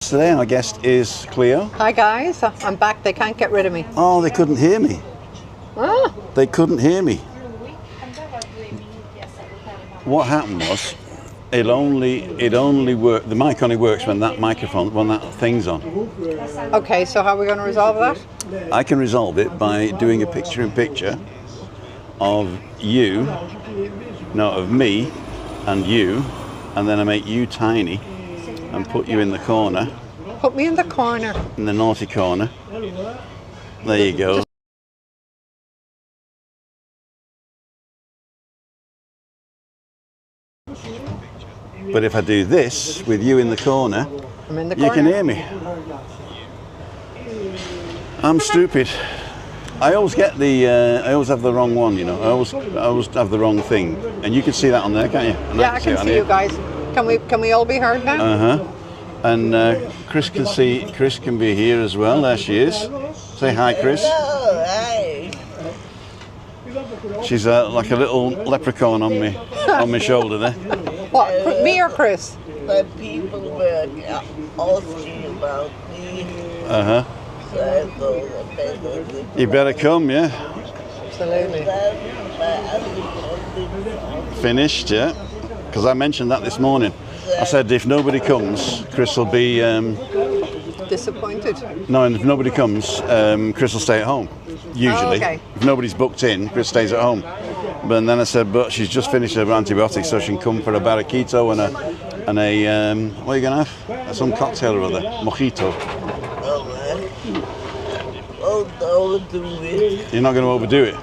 guest today. Our guest is Cleo. Hi guys, I'm back. They can't get rid of me. Oh, they couldn't hear me. Ah. They couldn't hear me. What happened was, it only worked. The mic only works when that thing's on. Okay, so how are we going to resolve that? I can resolve it by doing a picture-in-picture of you, no, of me and you, and then I make you tiny and put you in the corner. Put me in the corner. In the naughty corner. There you go. But if I do this with you in the corner, you can hear me. I'm stupid. I always get I always have the wrong one, you know. I always have the wrong thing, and you can see that on there, can't you? And yeah, I can see you guys. Can we all be heard now? And Chris can see. Chris can be here as well. There she is. Say hi, Chris. Hello, hi. She's like a little leprechaun on my shoulder there. What? Me or Chris? The people were asking about me. So I thought You better come, yeah. Absolutely. Finished, yeah. Because I mentioned that this morning. I said if nobody comes, Chris will be disappointed. No, and if nobody comes, Chris will stay at home. Usually, okay. If nobody's booked in, Chris stays at home. But then I said, but she's just finished her antibiotics, so she can come for a barraquito and a what are you gonna have? Some cocktail or other, mojito. Oh, don't do it. You're not going to overdo it.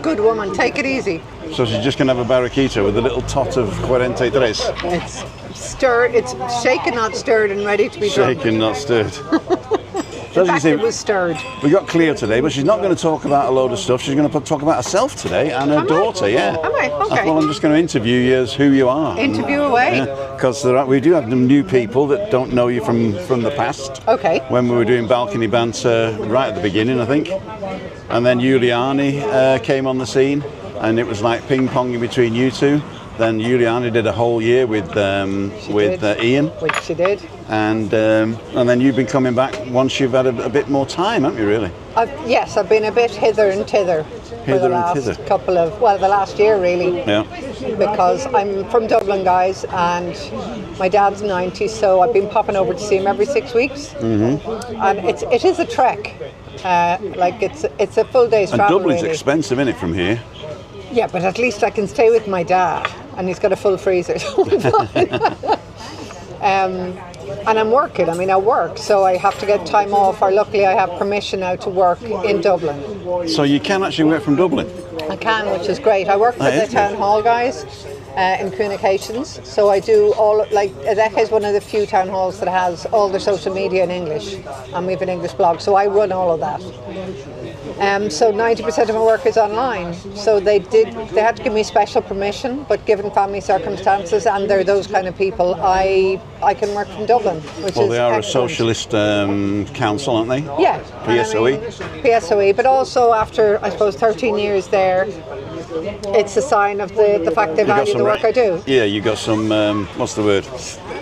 Good woman, take it easy. So she's just going to have a barraquito with a little tot of 43. It's stirred. It's shaken, not stirred, and ready to be drunk. Shaken, not stirred. In fact, it was stirred. We got Cleo today, but she's not going to talk about a load of stuff. She's going to talk about herself today and her daughter. Yeah. Am I? Okay. Well, I'm just going to interview you as who you are. Interview away. Because we do have some new people that don't know you from the past. Okay. When we were doing balcony banter right at the beginning, I think, and then Giuliani came on the scene, and it was like ping-ponging between you two. Then Giuliani did a whole year with Ian. Which she did. And then you've been coming back once you've had a bit more time, haven't you, really? Yes, I've been a bit hither and thither for the last the last year, really. Yeah. Because I'm from Dublin, guys, and my dad's 90, so I've been popping over to see him every 6 weeks. Mm-hmm. And it is a trek. It's a full day's travel. And Dublin's really expensive, isn't it, from here? Yeah, but at least I can stay with my dad, and he's got a full freezer, so I'm fine. And I'm working. I mean, I work, so I have to get time off, or luckily I have permission now to work in Dublin. So you can actually work from Dublin? I can, which is great. I work for the town hall guys in communications, so I do all, Edeka is one of the few town halls that has all their social media in English, and we have an English blog, so I run all of that. So 90% of my work is online. So they had to give me special permission, but given family circumstances, and they're those kind of people, I can work from Dublin, which is they are excellent. a socialist council, aren't they? Yeah. PSOE. PSOE, but also after, I suppose, 13 years there, it's a sign of the fact they value the work I do. Yeah, you got some, what's the word?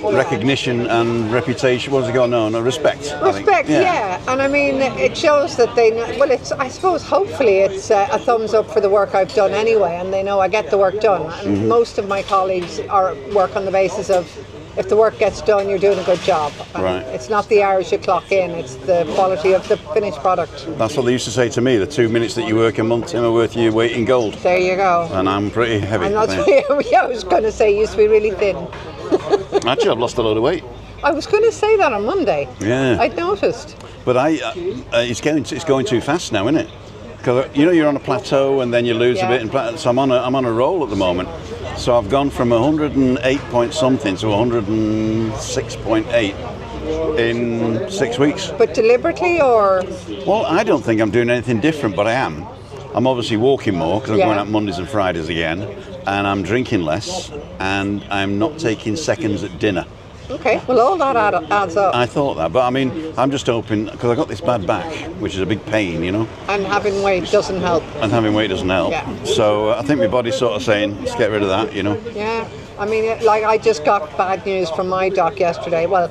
Recognition and reputation. What does it got? No, respect. Respect, yeah. And I mean, it shows that they know, well, I suppose, hopefully it's a thumbs up for the work I've done anyway, and they know I get the work done. And most of my colleagues work on the basis of, if the work gets done, you're doing a good job. And right. It's not the hours you clock in, it's the quality of the finished product. That's what they used to say to me, the 2 minutes that you work a month are worth your weight in gold. There you go. And I'm pretty heavy. I'm not I was going to say, you used to be really thin. Actually, I've lost a load of weight. I was going to say that on Monday. Yeah. I'd noticed. But it's going too fast now, isn't it? Because you're on a plateau and then you lose a bit. So I'm on a roll at the moment. So I've gone from 108 point something to 106.8 in 6 weeks. But deliberately, or? Well, I don't think I'm doing anything different, but I am. I'm obviously walking more because I'm going out Mondays and Fridays again, and I'm drinking less, and I'm not taking seconds at dinner. Okay, well, all that adds up. I thought that, but I mean, I'm just hoping, because I got this bad back, which is a big pain, you know. And having weight doesn't help. And having weight doesn't help. Yeah. So I think my body's sort of saying, let's get rid of that, you know. Yeah, I mean, I just got bad news from my doc yesterday. Well,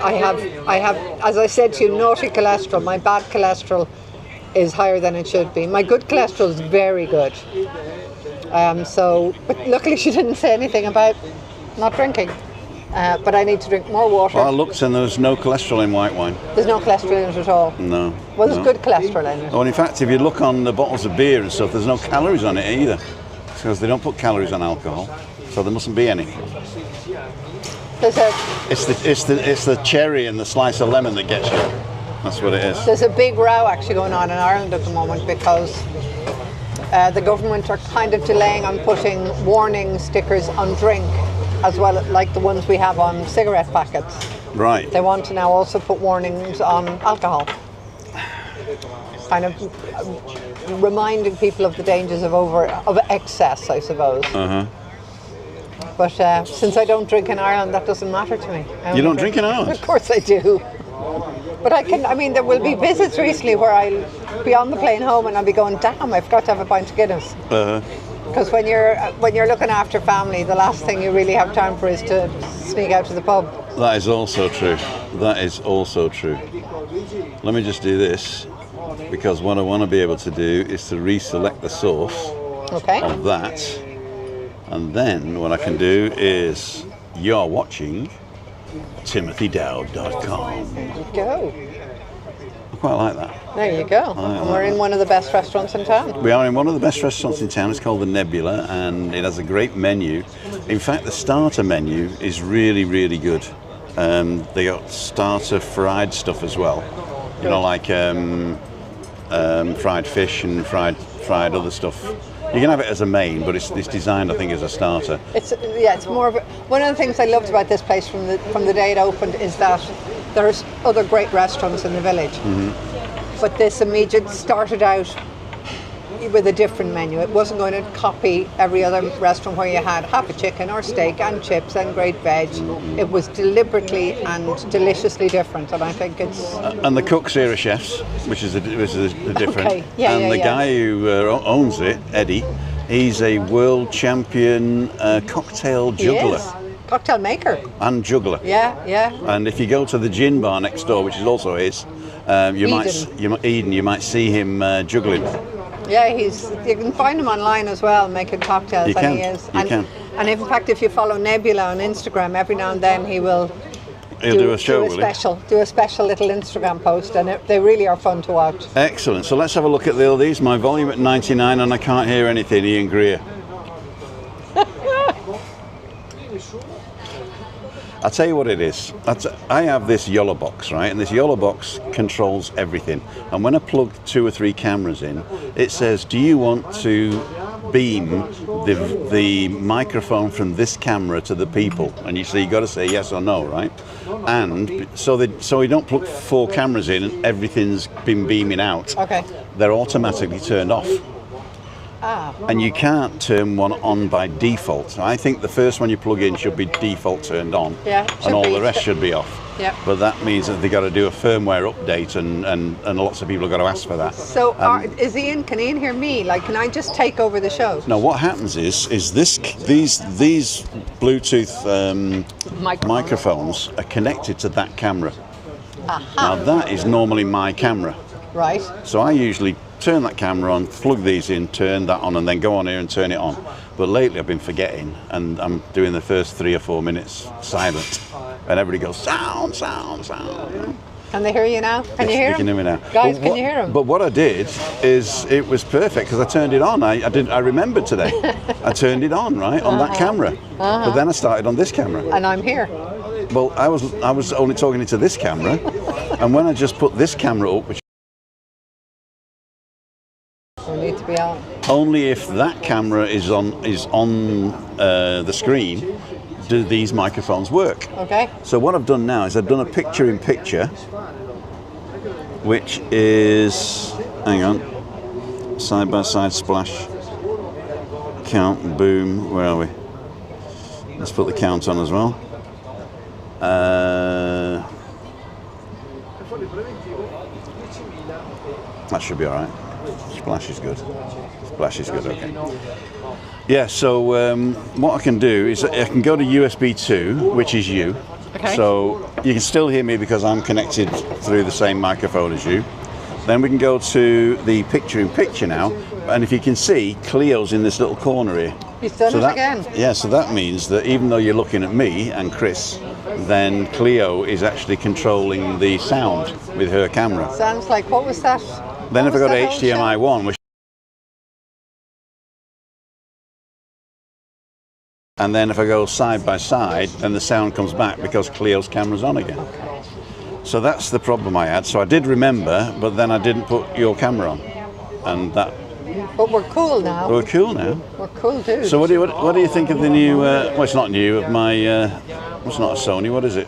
I have, as I said to you, naughty cholesterol. My bad cholesterol is higher than it should be. My good cholesterol is very good. But luckily she didn't say anything about not drinking. But I need to drink more water. Well, I looked and there's no cholesterol in white wine. There's no cholesterol in it at all? No. Well, there's good cholesterol in it. Well, in fact, if you look on the bottles of beer and stuff, there's no calories on it either. Because they don't put calories on alcohol, so there mustn't be any. It's the cherry and the slice of lemon that gets you. That's what it is. There's a big row actually going on in Ireland at the moment because the government are kind of delaying on putting warning stickers on drink, as well like the ones we have on cigarette packets. Right. They want to now also put warnings on alcohol. Kind of reminding people of the dangers of excess, I suppose. Uh-huh. But since I don't drink in Ireland, that doesn't matter to me. You don't drink in Ireland? Of course I do. But there will be visits recently where I'll be on the plane home and I'll be going, damn, I forgot to have a pint of Guinness. Uh-huh. Because when you're looking after family, the last thing you really have time for is to sneak out to the pub. That is also true. That is also true. Let me just do this, because what I want to be able to do is to reselect the source of that. And then what I can do is, you're watching timothydowd.com. There you go. I quite like that. There you go. And we're in one of the best restaurants in town. We are in one of the best restaurants in town. It's called the Nebula, and it has a great menu. In fact, the starter menu is really, really good. They got starter fried stuff as well. You know, like fried fish and fried other stuff. You can have it as a main, but it's designed, I think, as a starter. It's more of one of the things I loved about this place from the day it opened is that there's other great restaurants in the village. Mm-hmm. But this immediate started out with a different menu. It wasn't going to copy every other restaurant where you had half a chicken or steak and chips and great veg. It was deliberately and deliciously different, and I think it's... And the cooks here are chefs, which is the different. Okay. Yeah, and the guy who owns it, Eddie, he's a world champion cocktail juggler. He is. Cocktail maker. And juggler. Yeah. And if you go to the gin bar next door, which is also his, you might see him juggling. Yeah, you can find him online as well, making cocktails. You can. He is. You can. And in fact, if you follow Nebula on Instagram, every now and then he'll do a show, do a special little Instagram post, and they really are fun to watch. Excellent. So let's have a look at all these. My volume at 99, and I can't hear anything. Ian Greer. I'll tell you what it is. I have this YOLO box, right? And this YOLO box controls everything. And when I plug 2 or 3 cameras in, it says, do you want to beam the microphone from this camera to the people? And you've got to say yes or no, right? And so we don't plug 4 cameras in and everything's been beaming out. Okay. They're automatically turned off. And you can't turn one on by default. So I think the first one you plug in should be default turned on, and all the rest should be off. Yeah. But that means that they've got to do a firmware update, and lots of people have got to ask for that. So can Ian hear me? Like, can I just take over the show? No, what happens is these Bluetooth microphones are connected to that camera. Now that is normally my camera. Right. So I usually turn that camera on, plug these in, turn that on, and then go on here and turn it on. But lately I've been forgetting, and I'm doing the first 3 or 4 minutes silent, and everybody goes sound. Can they hear you now? Can you hear them? They can hear me now. Guys, can you hear them? But what I did is, it was perfect because I turned it on. I remembered today. I turned it on, right, on that camera. But then I started on this camera. And I'm here. Well, I was only talking into this camera, and when I just put this camera up, which we need to be on. Only if that camera is on the screen do these microphones work. Okay. So what I've done now is I've done a picture-in-picture, which is, hang on, side-by-side splash, count, boom, where are we? Let's put the count on as well. That should be all right. Splash is good. Okay. Yeah, so what I can do is I can go to USB 2, which is you, Okay. So you can still hear me because I'm connected through the same microphone as you. Then we can go to the picture-in-picture now, and if you can see, Cleo's in this little corner here. He's done it again. Yeah, so that means that even though you're looking at me and Chris, then Cleo is actually controlling the sound with her camera. Sounds like, what was that? Then if I go to What was that old HDMI 1, which and then if I go side by side, then the sound comes back because Cleo's camera's on again. So that's the problem I had. So I did remember, but then I didn't put your camera on, and that. But we're cool now. We're cool now. We're cool dudes. So what do you think of the new? Well, it's not new. Of my, it's not a Sony. What is it?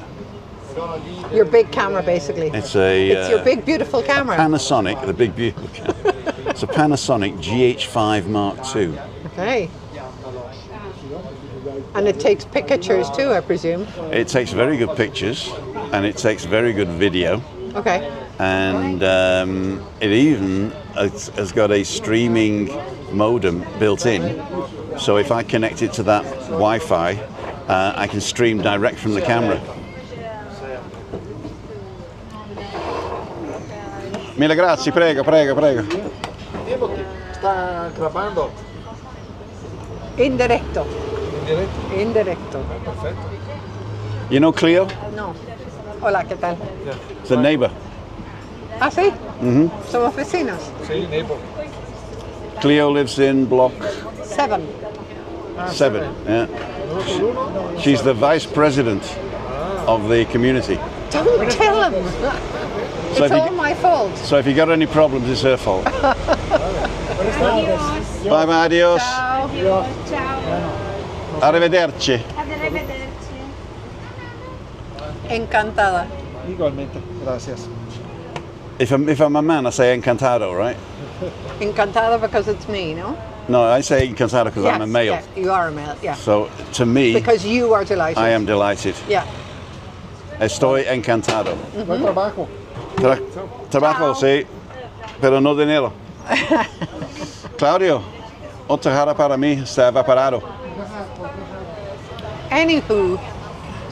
Your big camera, basically. It's your big, beautiful camera. Panasonic, the big beautiful camera. It's a Panasonic GH5 Mark II. Okay. And it takes pictures too, I presume. It takes very good pictures, and it takes very good video. Okay. And it even has got a streaming modem built in. So if I connect it to that Wi-Fi, I can stream direct from the camera. Mille grazie, prego, prego, prego. Sta grabando. In directo. Diretto? In directo. Perfetto. You know Cleo? No. Hola, ¿qué tal? Yeah. It's a neighbor. ¿Ah, sí? Somos vecinos. Sí, neighbor. Cleo lives in block 7. 7. Yeah. She's the vice president of the community. Don't tell him. So It's if all you, my fault. so if you got any problems, it's her fault. Bye bye, adios. Ciao. Ciao. Arrivederci. Arrivederci. Encantada. Igualmente. Gracias. If I'm a man, I say encantado, right? Encantada because it's me, no? No, I say encantado because I'm a male. Yes, you are a male, yeah. So to me, Because you are delighted. I am delighted. Yeah. Estoy encantado. Buen trabajo. Trabajo, sí, pero no dinero. Claudio, otra jarra para mí está evaporado. Anywho,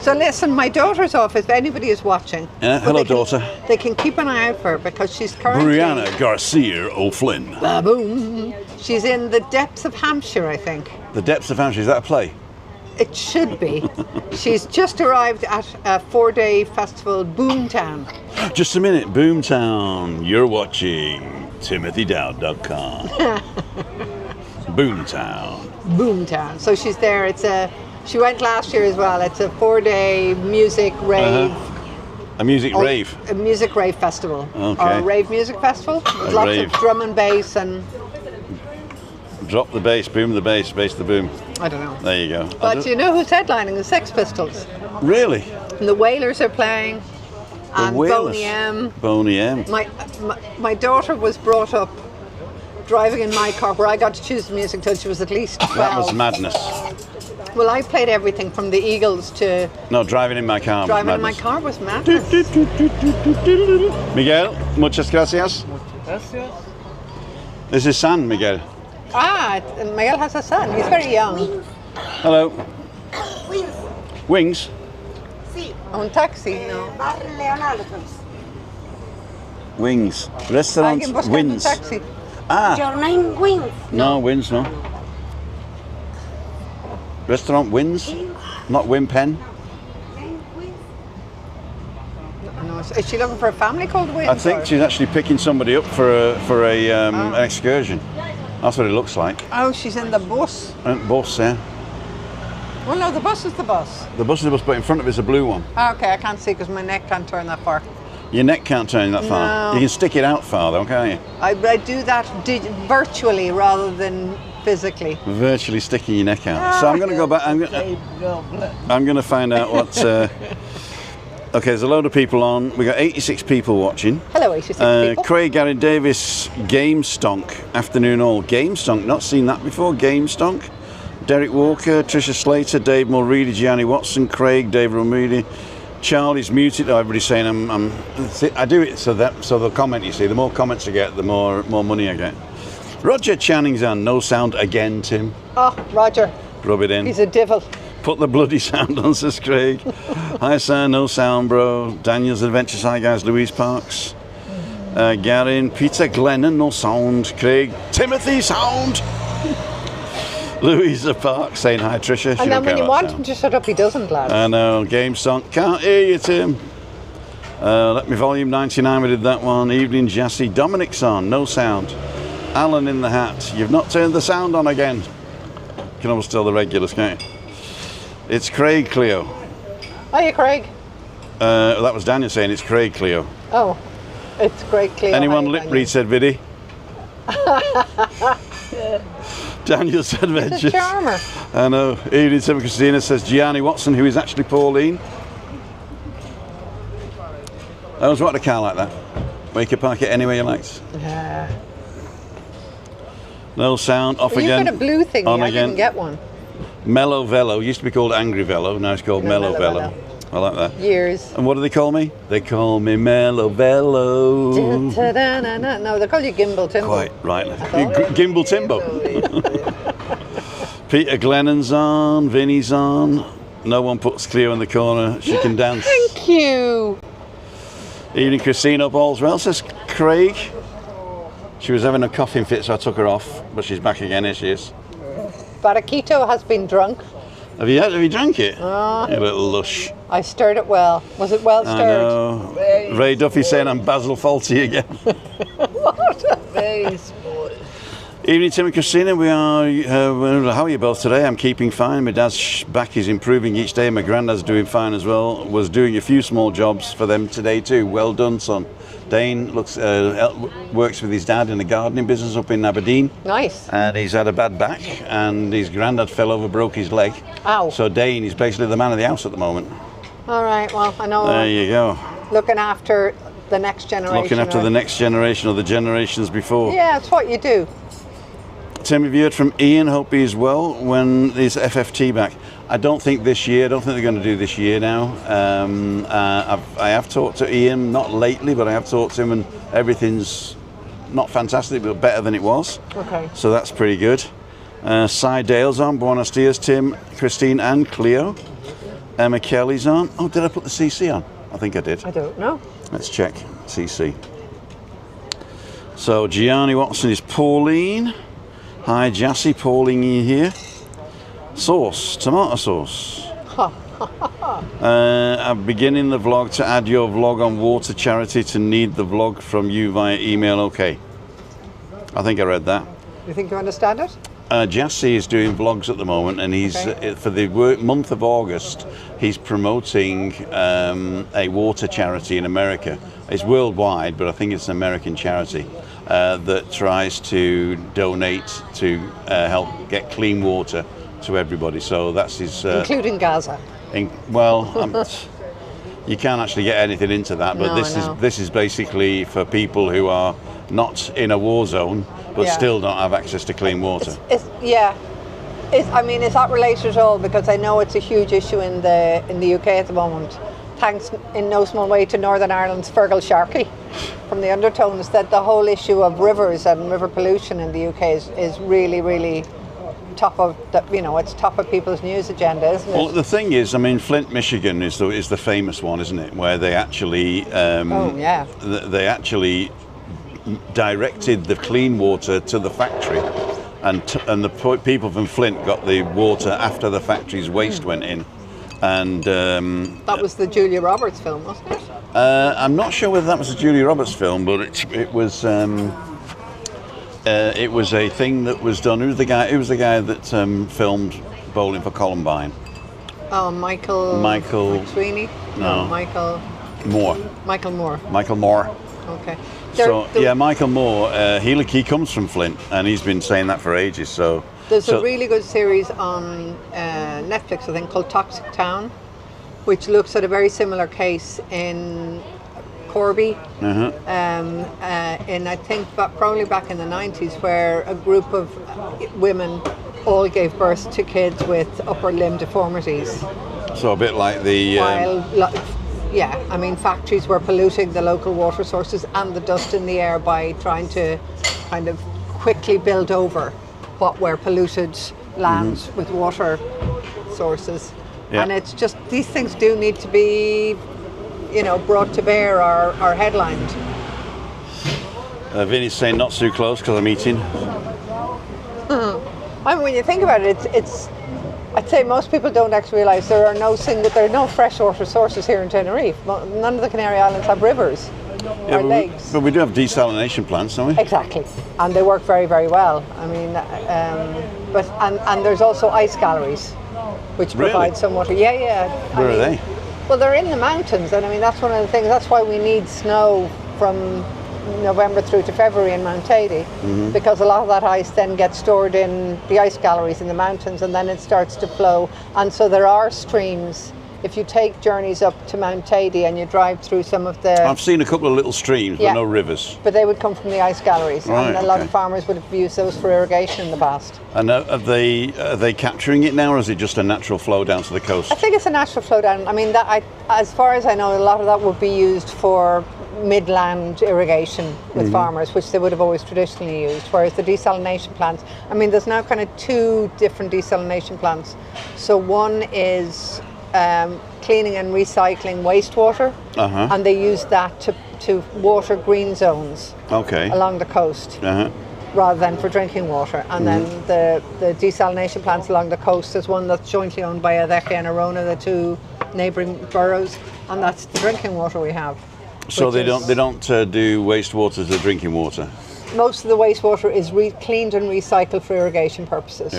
so listen, my daughter's off if anybody is watching. Yeah, But hello, they can- daughter. They can keep an eye out for her because she's currently... Brianna Garcia O'Flynn. Ba-boom. She's in the depths of Hampshire, I think. The Depths of Hampshire, is that a play? It should be. She's just arrived at a 4-day festival, Boomtown. Just a minute, Boomtown. You're watching TimothyDowd.com. Boomtown. Boomtown. So she's there. She went last year as well. It's a 4-day music rave. A music rave. A music rave festival. Okay. Or a rave music festival. With A lots rave. of drum and bass and Drop the bass, boom the bass, bass the boom. I don't know. There you go. But you know who's headlining? The Sex Pistols. Really? And the Wailers are playing. And Wailers. Boney M. Boney M. My daughter was brought up driving in my car where I got to choose the music till she was at least 12. That was madness. Well, I played everything from the Eagles to No, driving in my car driving was in my madness. car was madness. Miguel, muchas gracias. Gracias. This is San Miguel. Ah, Miguel has a son. He's very young. Hello. Wings? Un taxi, no. Wings. Restaurant Alguien buscando un Wins. taxi. Ah, Your name wins. no, Wins, no. Restaurant Wins? Not Win Pen? No, is she looking for a family called Wins? I think or- she's actually picking somebody up for an excursion. That's what it looks like. Oh, she's in the bus. Bus, yeah. Well, no, the bus is the bus. The bus is the bus, but in front of it is a blue one. Ah, okay, I can't see because my neck can't turn that far. Your neck can't turn that far. No. You can stick it out far though, can't you? I do that virtually rather than physically. Virtually sticking your neck out. So I'm going to go back. I'm going to find out what. Okay, there's a load of people on. We got 86 people watching. Hello, 86 people. Craig, Gary Davis, Game Stonk, Afternoon All. Game Stonk, not seen that before. Game Stonk. Derek Walker, Tricia Slater, Dave Mulready, Gianni Watson, Craig, Dave Romudi. Charlie's muted. Oh, everybody's saying I do it so they'll comment. You see, the more comments I get, the more money I get. Roger Channing's on. No sound again, Tim. Oh, Roger. Rub it in. He's a devil. Put the bloody sound on, says Craig. Hi, sir. No sound, bro. Daniel's Adventures. Hi, guys. Louise Parks. Garin. Peter Glennon. No sound. Craig. Timothy, sound. Louisa Parks saying hi, Tricia. And then when you want him to shut up, he doesn't, lad. I know. Game song. Can't hear you, Tim. Let me volume 99. We did that one. Evening Jassy. Dominic's on. No sound. Alan in the hat. You've not turned the sound on again. You can almost tell the regulars, can't you? It's Craig, Cleo. Hiya, Craig. That was Daniel saying it's Craig, Cleo. Oh, it's great, Cleo. Anyone Hiya, lip Daniel. read, said Viddy. Daniel said It's a Ventures. charmer. I know. Evening Tim Christina says Gianni Watson, who is actually Pauline. I always wanted a car like that, where you could park it anywhere you liked. Yeah. No sound, off Well, you again. got a blue thingy. On I again. didn't get one. Mellow Velo, used to be called Angry Velo, now it's called No, Mellow Mellow Velo. I like that. Years. And what do they call me? They call me Mellow Velo. Da-da-da-da. No, they call you Gimbal Timbo. Quite right. all. Gimbal Timbo. Peter Glennon's on, Vinny's on. No one puts Cleo in the corner. She can dance. Thank you. Evening Christina, up all's well, says Craig. She was having a coughing fit, so I took her off, but she's back again. Here she is. Barraquito has been drunk. Have you drank it? You little lush. I stirred it well. Was it well I stirred? know. Ray Duffy saying I'm Basil Fawlty again. Very spoiled. Evening, Tim and Christina. We are. How are you both today? I'm keeping fine. My dad's back is improving each day. My granddad's doing fine as well. Was doing a few small jobs for them today too. Well done, son. Dane works with his dad in a gardening business up in Aberdeen. Nice. And he's had a bad back, and his granddad fell over, broke his leg. Ow. So Dane is basically the man of the house at the moment. All right. Well, I know. There you go. Looking after the next generation. Looking after the next generation or the generations before. Yeah, it's what you do. Tim, have you heard from Ian? Hope he's well. When is FFT back? I don't think this year. I don't think they're going to do this year now. I have talked to Ian, not lately, but I have talked to him, and everything's not fantastic, but better than it was. Okay. So that's pretty good. Cy Dale's on. Buenos dias, Tim, Christine, and Cleo. Emma Kelly's on. Oh, did I put the CC on? I think I did. I don't know. Let's check CC. So Gianni Watson is Pauline. Hi Jassy, Pauline here. Sauce, tomato sauce. I'm beginning the vlog to add your vlog on water charity to need the vlog from you via email. Okay. I think I read that. You think you understand it? Jassy is doing vlogs at the moment, and he's for the month of August. He's promoting a water charity in America. It's worldwide, but I think it's an American charity that tries to donate to help get clean water to everybody. So that's his. Including Gaza. You can't actually get anything into that, but No, this is basically for people who are not in a war zone, but still don't have access to clean water. I mean, is that related at all? Because I know it's a huge issue in the UK at the moment. Thanks in no small way to Northern Ireland's Fergal Sharkey from the Undertones, that the whole issue of rivers and river pollution in the UK is really, really top of it's top of people's news agenda, isn't it? Well, the thing is, I mean, Flint, Michigan is the famous one, isn't it? Where they actually they actually directed the clean water to the factory, and the people from Flint got the water after the factory's waste went in. And that was the Julia Roberts film, wasn't it? I'm not sure whether that was a Julia Roberts film, but it was a thing that was done. Who was the guy that filmed Bowling for Columbine? Oh, Michael McSweeney? No. Michael Moore. Michael Moore. Okay. Michael Moore. He comes from Flint, and he's been saying that for ages. So there's a really good series on Netflix, I think, called Toxic Town, which looks at a very similar case in Corby, in I think probably back in the 90s, where a group of women all gave birth to kids with upper limb deformities. So a bit like the... factories were polluting the local water sources and the dust in the air by trying to kind of quickly build over what were polluted lands with water. sources. Yeah. And it's just, these things do need to be, brought to bear or headlined. Vinny's saying not too close because I'm eating. I mean, when you think about it, it's I'd say most people don't actually realise there are no freshwater sources here in Tenerife. None of the Canary Islands have rivers or lakes. But we do have desalination plants, don't we? Exactly, and they work very, very well. I mean, and there's also ice galleries, which provide some water. Yeah. Where are they? Well, they're in the mountains, and I mean that's one of the things. That's why we need snow from November through to February in Mount Aidy, because a lot of that ice then gets stored in the ice galleries in the mountains, and then it starts to flow. And so there are streams. If you take journeys up to Mount Aidy and you drive through some of the... I've seen a couple of little streams, but no rivers. But they would come from the ice galleries, right, and a lot of farmers would have used those for irrigation in the past. And are they capturing it now, or is it just a natural flow down to the coast? I think it's a natural flow down. I mean, as far as I know, a lot of that would be used for midland irrigation with farmers, which they would have always traditionally used, whereas the desalination plants, I mean, there's now kind of two different desalination plants. So one is cleaning and recycling wastewater, and they use that to water green zones along the coast, rather than for drinking water. And then the desalination plants along the coast, there's one that's jointly owned by Adeje and Arona, the two neighbouring boroughs, and that's the drinking water we have. So they don't do wastewater to drinking water? Most of the wastewater is cleaned and recycled for irrigation purposes.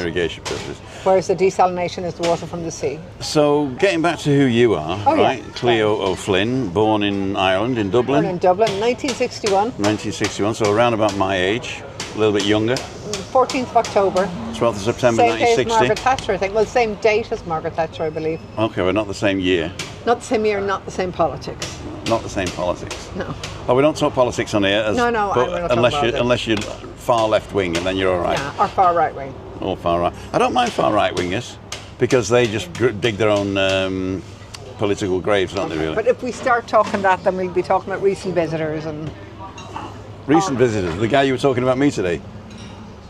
Whereas the desalination is the water from the sea. So getting back to who you are, right? Yeah. Cleo O'Flynn, born in Ireland, in Dublin. Born in Dublin, 1961. 1961, so around about my age, a little bit younger. 14th of October. 12th of September, same 1960. Same day as Margaret Thatcher, I think. Well, same date as Margaret Thatcher, I believe. Okay, well, not the same year. Not the same year, not the same politics. Not the same politics. No. Oh, we don't talk politics on here. No, unless you're far left wing, and then you're all right. Yeah, or far right wing. Or far right. I don't mind far right wingers because they just dig their own political graves, don't they? Really. But if we start talking that, then we'll be talking about recent visitors and. Recent visitors. The guy you were talking about me today.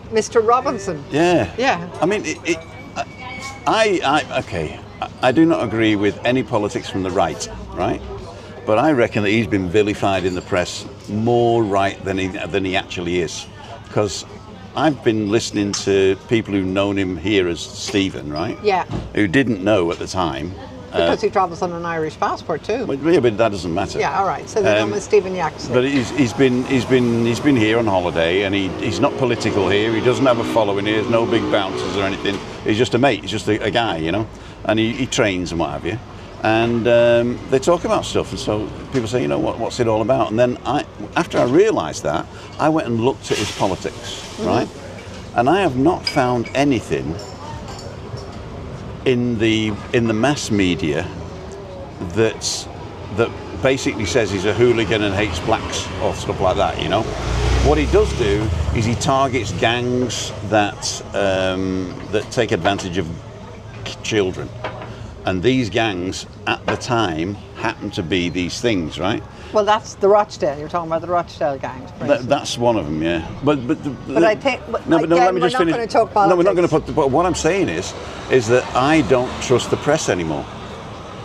Mr. Robinson. Yeah. Yeah. I mean, I do not agree with any politics from the right, right? But I reckon that he's been vilified in the press more right than he actually is. Because I've been listening to people who've known him here as Stephen, right? Yeah. Who didn't know at the time. Because he travels on an Irish passport too. Yeah, but that doesn't matter. Yeah, all right. So they know him as Stephen Yaxley. But he's been here on holiday, and he's not political here. He doesn't have a following here. There's no big bouncers or anything. He's just a mate. He's just a guy, you know. And he trains and what have you. And they talk about stuff, and so people say, you know, what's it all about? And then after I realised that, I went and looked at his politics, right? And I have not found anything in the mass media that basically says he's a hooligan and hates blacks or stuff like that, you know. What he does do is he targets gangs that take advantage of children. And these gangs, at the time, happen to be these things, right? Well, that's the Rochdale. You're talking about the Rochdale gangs. That's one of them, yeah. But I think. Let me just finish. We're not going to talk politics. No, we're not going to put. But what I'm saying is that I don't trust the press anymore.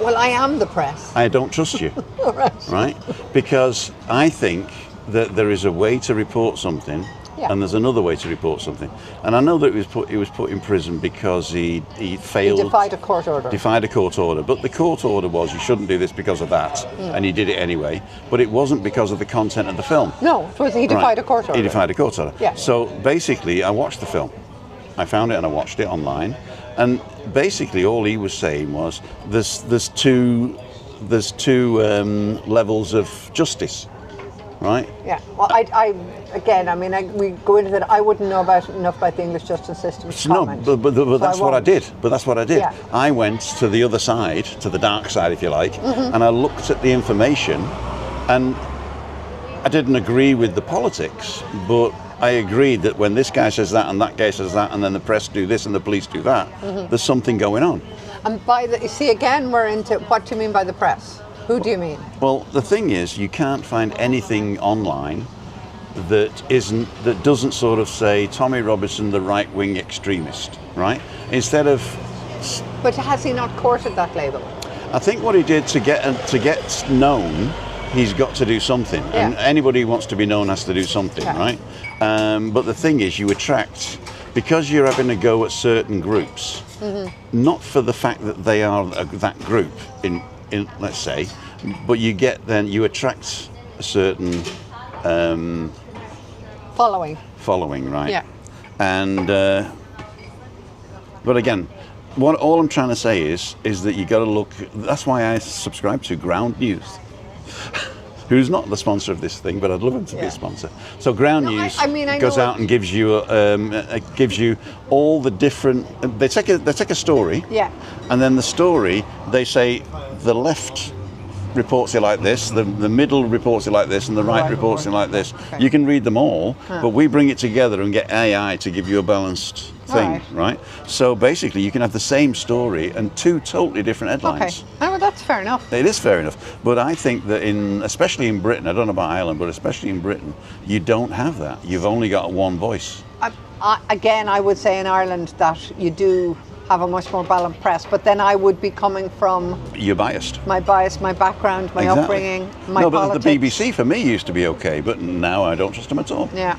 Well, I am the press. I don't trust you. All right. Right? Because I think that there is a way to report something. Yeah. And there's another way to report something. And I know that he was put in prison because he failed. He defied a court order. Defied a court order. But the court order was you shouldn't do this because of that. And he did it anyway. But it wasn't because of the content of the film. No, it was he defied a court order. He defied a court order. Yeah. So basically I watched the film. I found it and I watched it online. And basically all he was saying was there's two levels of justice. Right? Yeah. Well, we go into that. I wouldn't know enough about the English justice system to comment. No, but that's what I did. But that's what I did. Yeah. I went to the other side, to the dark side, if you like, and I looked at the information, and I didn't agree with the politics, but I agreed that when this guy says that, and that guy says that, and then the press do this and the police do that, there's something going on. And you see, again, we're into what do you mean by the press? Who do you mean? Well, the thing is, you can't find anything online that doesn't sort of say Tommy Robinson, the right-wing extremist, right? Instead of But has he not courted that label? I think what he did to get known, he's got to do something, and anybody who wants to be known has to do something, right? But the thing is, you attract, because you're having a go at certain groups, not for the fact that they are that group in let's say, but you attract a certain following, right? Yeah. And but again, all I'm trying to say is that you got to look. That's why I subscribe to Ground News, who's not the sponsor of this thing, but I'd love him to be a sponsor. So Ground News goes out and gives you all the different. They take a story, and then the story they say the left reports it like this, the middle reports it like this, and the right reports it like this. You can read them all, but we bring it together and get AI to give you a balanced thing, right? So basically, you can have the same story and two totally different headlines. Okay, well, that's fair enough. It is fair enough, but I think that especially in Britain, I don't know about Ireland, but especially in Britain, you don't have that. You've only got one voice. Again, I would say in Ireland that you do have a much more balanced press, but then I would be coming from... You're biased. My bias, my background, my upbringing, my politics. But the BBC for me used to be okay, but now I don't trust them at all. Yeah.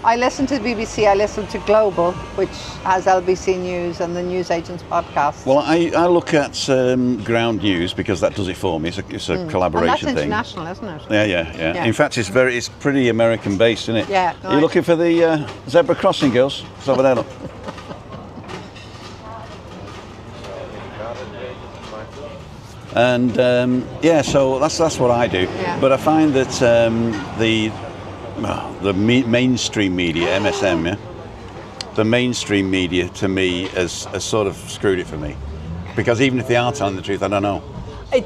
I listen to the BBC, I listen to Global, which has LBC News and the Newsagents podcast. Well, I look at Ground News because that does it for me. It's a collaboration and that's thing. International, isn't it? Yeah. In fact, it's pretty American based, isn't it? Yeah. Are you looking for the zebra crossing, girls? It's over there, look. And so that's what I do. Yeah. But I find that the mainstream media, MSM, the mainstream media to me has sort of screwed it for me, because even if they are telling the truth, I don't know. I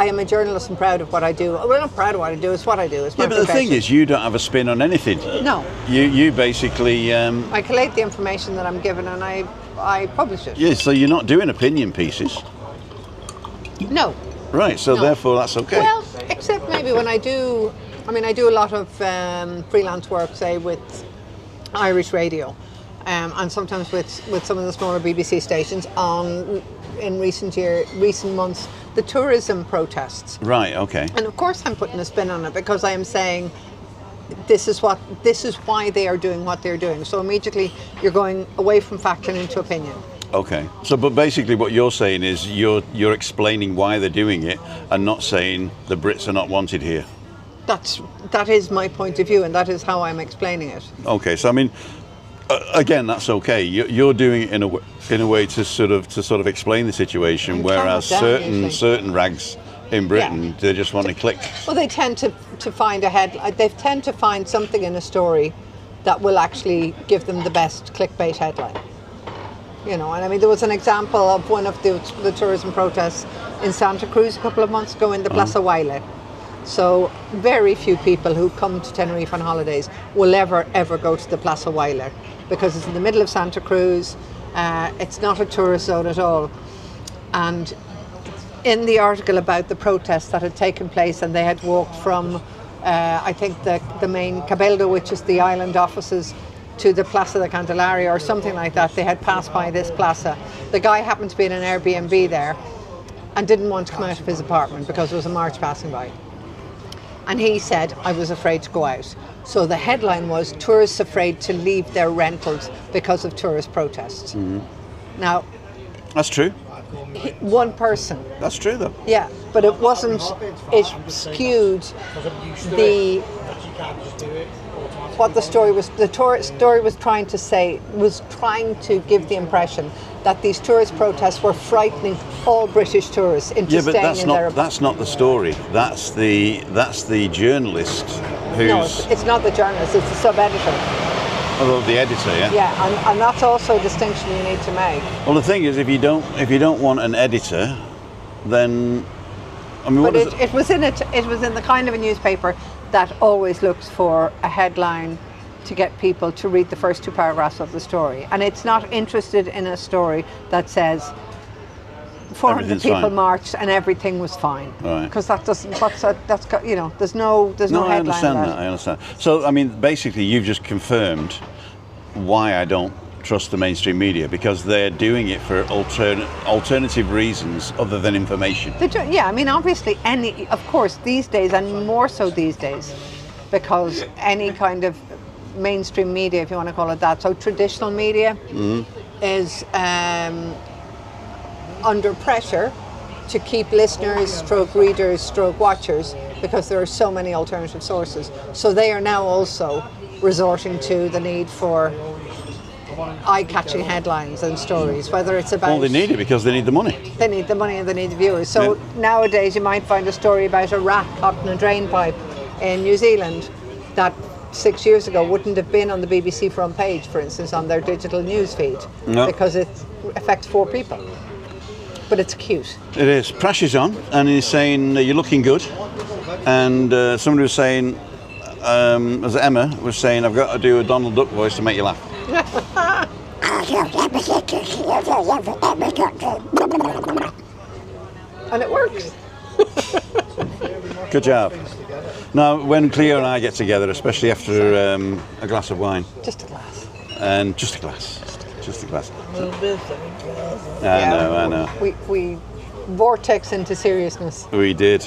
am a journalist and proud of what I do. Well, not proud of what I do, it's what I do. It's my but the thing is, you don't have a spin on anything. No. You basically... I collate the information that I'm given and I publish it. Yeah, so you're not doing opinion pieces. No. Right, so therefore that's okay. Well, except maybe when I do a lot of freelance work, say with Irish radio, and sometimes with some of the smaller BBC stations in recent months, the tourism protests. Right, okay. And of course I'm putting a spin on it because I am saying this is why they are doing what they're doing. So immediately you're going away from fact and into opinion. Okay. So, but basically what you're saying is you're explaining why they're doing it and not saying the Brits are not wanted here. That is my point of view, and that is how I'm explaining it. Okay. So I mean, again, that's okay. You're doing it in a way to sort of explain the situation, whereas certain rags in Britain, they just want to click. Well, they tend to find they tend to find something in a story that will actually give them the best clickbait headline. You know, and I mean, there was an example of one of the tourism protests in Santa Cruz a couple of months ago in the Plaza Huayla. So very few people who come to Tenerife on holidays will ever go to the Plaza Huayla because it's in the middle of Santa Cruz. It's not a tourist zone at all. And in the article about the protests that had taken place, and they had walked from, I think the main Cabildo, which is the island offices, to the Plaza de Candelaria or something like that. They had passed by this plaza. The guy happened to be in an Airbnb there and didn't want to come out of his apartment because there was a march passing by. And he said, I was afraid to go out. So the headline was, tourists afraid to leave their rentals because of tourist protests. Mm-hmm. Now, that's true. One person. That's true though. Yeah, but it wasn't, it skewed what the story was. The story was trying to give the impression that these tourist protests were frightening all British tourists into staying in their... Yeah, but that's not the story. That's the journalist who's... No, it's not the journalist, it's the sub-editor. Oh, the editor, yeah? Yeah, and that's also a distinction you need to make. Well, the thing is, if you don't want an editor, then... I mean, but it was in the kind of a newspaper that always looks for a headline to get people to read the first two paragraphs of the story, and it's not interested in a story that says 400 people marched and everything was fine, because that doesn't. That's you know, there's no headline. I understand that. I understand. So I mean, basically, you've just confirmed why I don't trust the mainstream media because they're doing it for alternative reasons other than information. Yeah, I mean, obviously, of course, these days, and more so these days, because any kind of mainstream media, if you want to call it that, so traditional media is under pressure to keep listeners, stroke readers, stroke watchers, because there are so many alternative sources. So they are now also resorting to the need for eye-catching headlines and stories, whether it's about... Well, they need it because they need the money. They need the money and they need the viewers. So nowadays you might find a story about a rat caught in a drain pipe in New Zealand that 6 years ago wouldn't have been on the BBC front page, for instance, on their digital news feed, because it affects 4 people. But it's cute. It is. Prash is on, and he's saying, you're looking good. And somebody was saying, as Emma was saying, I've got to do a Donald Duck voice to make you laugh. And it works. Good job. Now, when Cleo and I get together, especially after a glass of wine. Just a glass. And just a glass. Just a glass. I know. We vortex into seriousness. We did.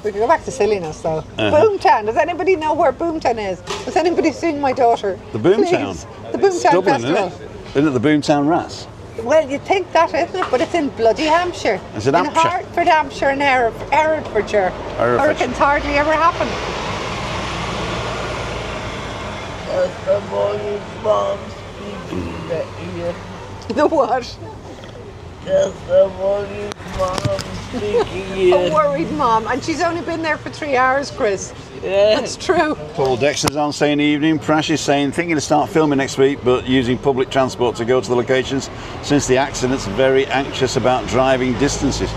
We can go back to silliness though. Boomtown. Does anybody know where Boomtown is? Has anybody seen my daughter? The Boomtown. The Boomtown Dublin, Festival. isn't it? Isn't it the Boomtown Rats? Well, you'd think that, isn't it? But it's in bloody Hampshire. Is it Hampshire? In Hartford, Hampshire, and Herefordshire. Hurricanes hardly ever happen. That's the morning mom speaking in the ear. The what? That's the morning mom speaking A here. worried mom. And she's only been there for 3 hours, Chris. Yeah. That's true. Paul Dexter's on saying evening. Prash is saying thinking to start filming next week, but using public transport to go to the locations since the accidents. Very anxious about driving distances.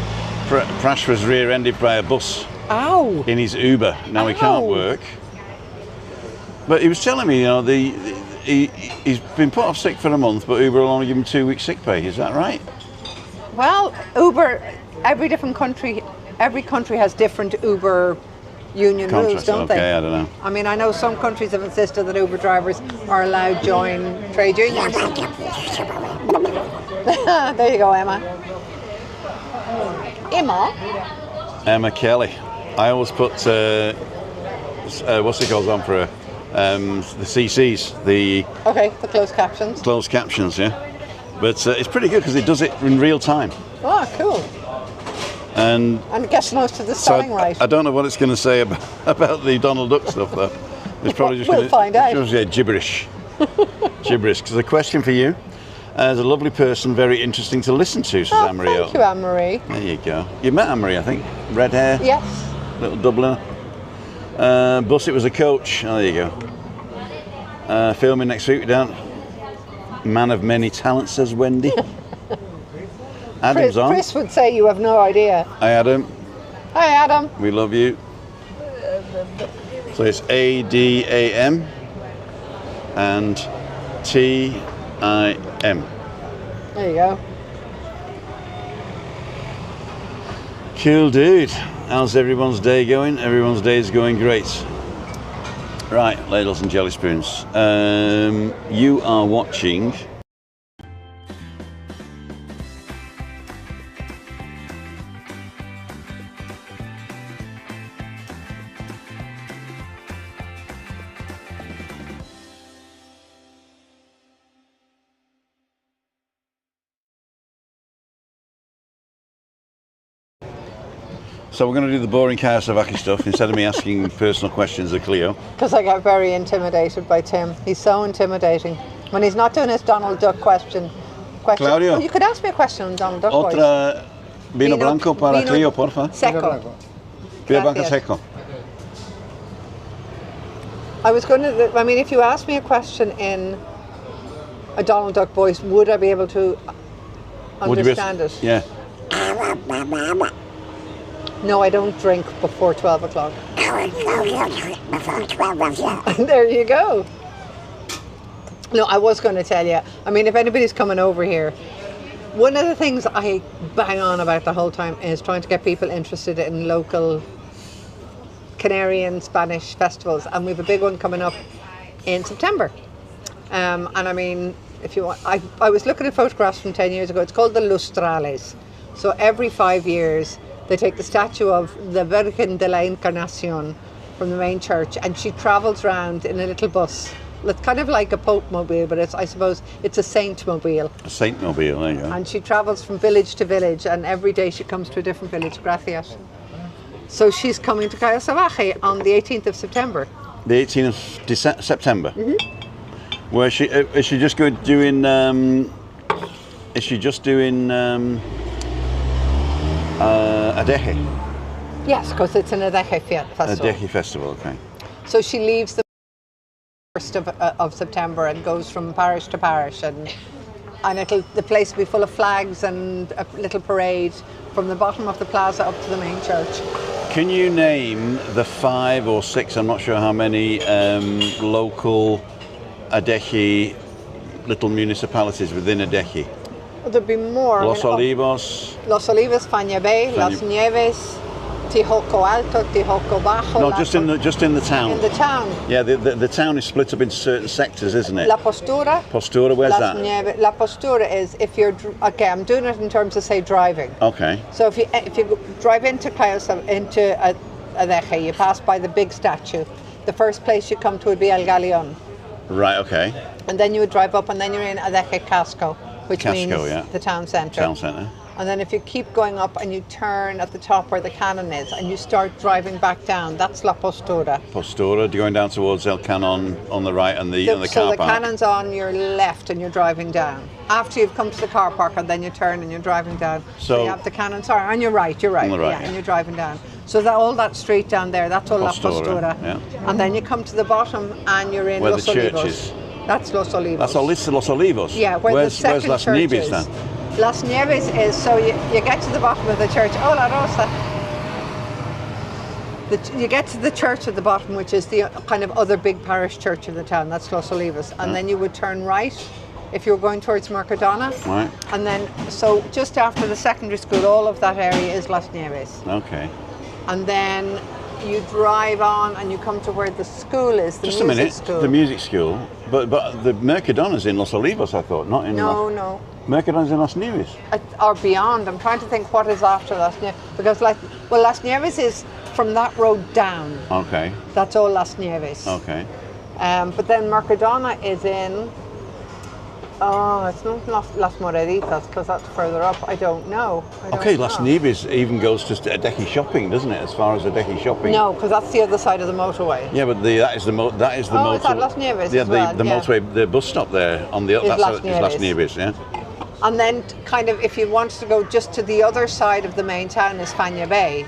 Prash was rear-ended by a bus Ow. in his Uber. Now he can't Ow. work. But he was telling me, he's been put off sick for a month, but Uber will only give him 2 weeks sick pay. Is that right? Well, Uber, every country has different Uber union rules, don't they? Okay, I don't know. I mean, I know some countries have insisted that Uber drivers are allowed to join trade unions. There you go, Emma. Emma Kelly. I always put, what's it called on for her? The CCs, the closed captions. Closed captions, yeah. But it's pretty good because it does it in real time. Oh, cool. And it gets most of the spelling right. I don't know what it's going to say about the Donald Duck stuff, though. It's probably just We'll find out. Gibberish. Gibberish. Because a question for you. As a lovely person, very interesting to listen to, says Anne-Marie. Thank you, Anne-Marie. There you go. You met Anne-Marie, I think. Red hair. Yes. Little Dubliner. Bus, it was a coach. Oh, there you go. Filming next week, we don't. Man of many talents, says Wendy. Adam's on. Chris would say you have no idea. Hi, Adam. Hi, Adam. We love you. So it's ADAM and TIM. There you go. Cool, dude. How's everyone's day going? Everyone's day is going great. Right, ladles and jelly spoons. You are watching. So we're going to do the boring Kawasaki stuff instead of me asking personal questions of Cleo. Because I get very intimidated by Tim. He's so intimidating. When he's not doing his Donald Duck question. Claudio. Oh, you could ask me a question on Donald Duck Otra vino blanco para Cleo, porfa. Seco. Vino blanco Gracias. seco. I was going to, I mean, if you asked me a question in a Donald Duck voice, would I be able to understand it? Yeah. No, I don't drink before 12 o'clock. There you go. No, I was going to tell you. I mean, if anybody's coming over here, one of the things I bang on about the whole time is trying to get people interested in local Canarian Spanish festivals. And we have a big one coming up in September. And I mean, if you want, I was looking at photographs from 10 years ago. It's called the Lustrales. So every 5 years, they take the statue of the Virgen de la Encarnación from the main church, and she travels around in a little bus. It's kind of like a Pope mobile, but I suppose it's a saint mobile. A saint mobile, there you go. And she travels from village to village, and every day she comes to a different village. Gracias. So she's coming to Cayo Salvaje on the 18th of September. The 18th of September. Where is she just going doing? Is she just doing Adeje? Yes, because it's an Adeje festival. Adeje festival, okay. So she leaves the 1st of September and goes from parish to parish, and the place will be full of flags and a little parade from the bottom of the plaza up to the main church. Can you name the 5 or 6, I'm not sure how many, local Adeje little municipalities within Adeje? There'll be more. Los Olivos. Los Olivos, Fania Bay, Las Nieves, Tijoco Alto, Tijoco Bajo. No, just in the town. In the town. Yeah, the town is split up into certain sectors, isn't it? La Postura. Postura, where's Las that? Nieves. La Postura is if you're okay. I'm doing it in terms of say driving. Okay. So if you drive into Adeje, you pass by the big statue. The first place you come to would be El Galeon. Right. Okay. And then you would drive up, and then you're in Adeje Casco, which means the town centre. Town centre. And then if you keep going up and you turn at the top where the cannon is and you start driving back down, that's La Postura. Postura, going down towards El Canon on the right and the car park. So the cannon's on your left and you're driving down. After you've come to the car park, and then you turn and you're driving down. So you have the cannon, sorry, on your right, you're right. On the right, and you're driving down. So all that street down there, that's all Postura, La Postura. yeah. And then you come to the bottom and you're in where Los the church Olivos. is. That's Los Olivos. That's Los Olivos? Yeah, where's Las Nieves then? Las Nieves is, so you get to the bottom of the church. Oh, La Rosa. You get to the church at the bottom, which is the kind of other big parish church of the town. That's Los Olivos. And then you would turn right if you were going towards Mercadona. Right. And then, so just after the secondary school, all of that area is Las Nieves. Okay. And then you drive on and you come to where the school is, the Just a music minute, school. the music school. But the Mercadona's in Los Olivos, I thought, not in No. Mercadona's in Las Nieves. Or beyond. I'm trying to think what is after Las Nieves. Because Las Nieves is from that road down. Okay. That's all Las Nieves. Okay. But then Mercadona is in, it's not Las Moreditas, because that's further up. I don't know. Las Nieves even goes to Adeje shopping, doesn't it? As far as Adeje shopping. No, because that's the other side of the motorway. Yeah, but that is the motorway. Is that Las Nieves Yeah, as well? the motorway, the bus stop there on the other side is Las Nieves, yeah. And then kind of, if you wanted to go just to the other side of the main town is Fania Bay,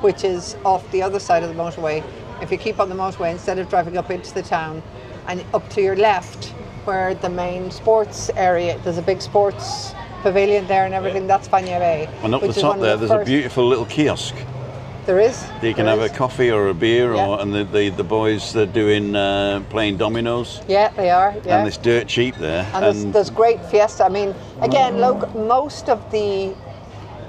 which is off the other side of the motorway. If you keep on the motorway, instead of driving up into the town, and up to your left, where the main sports area, there's a big sports pavilion there and everything, that's Fania Bay. And up the top there's a beautiful little kiosk. There is. You can have a coffee or a beer, and the boys they're doing playing dominoes. Yeah, they are. Yeah. And it's dirt cheap there. And there's great fiesta. I mean, again, most of the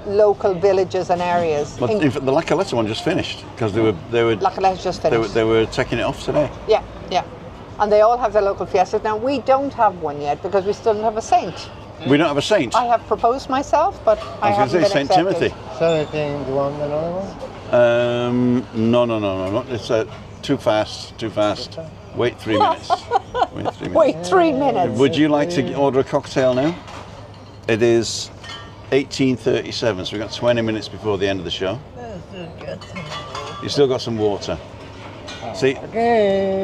local villages and areas. But in fact, the La Caleta one just finished because they were. La Caleta just finished. They were taking it off today. Yeah. And they all have their local fiestas. Now we don't have one yet because we still don't have a saint. We don't have a saint. I have proposed myself, but I haven't been Saint accepted. Timothy. So I think you want another one? No. It's too fast. Wait 3 minutes. Wait 3 minutes. Would you like to order a cocktail now? It is 18:37, so we've got 20 minutes before the end of the show. You still got some water. See,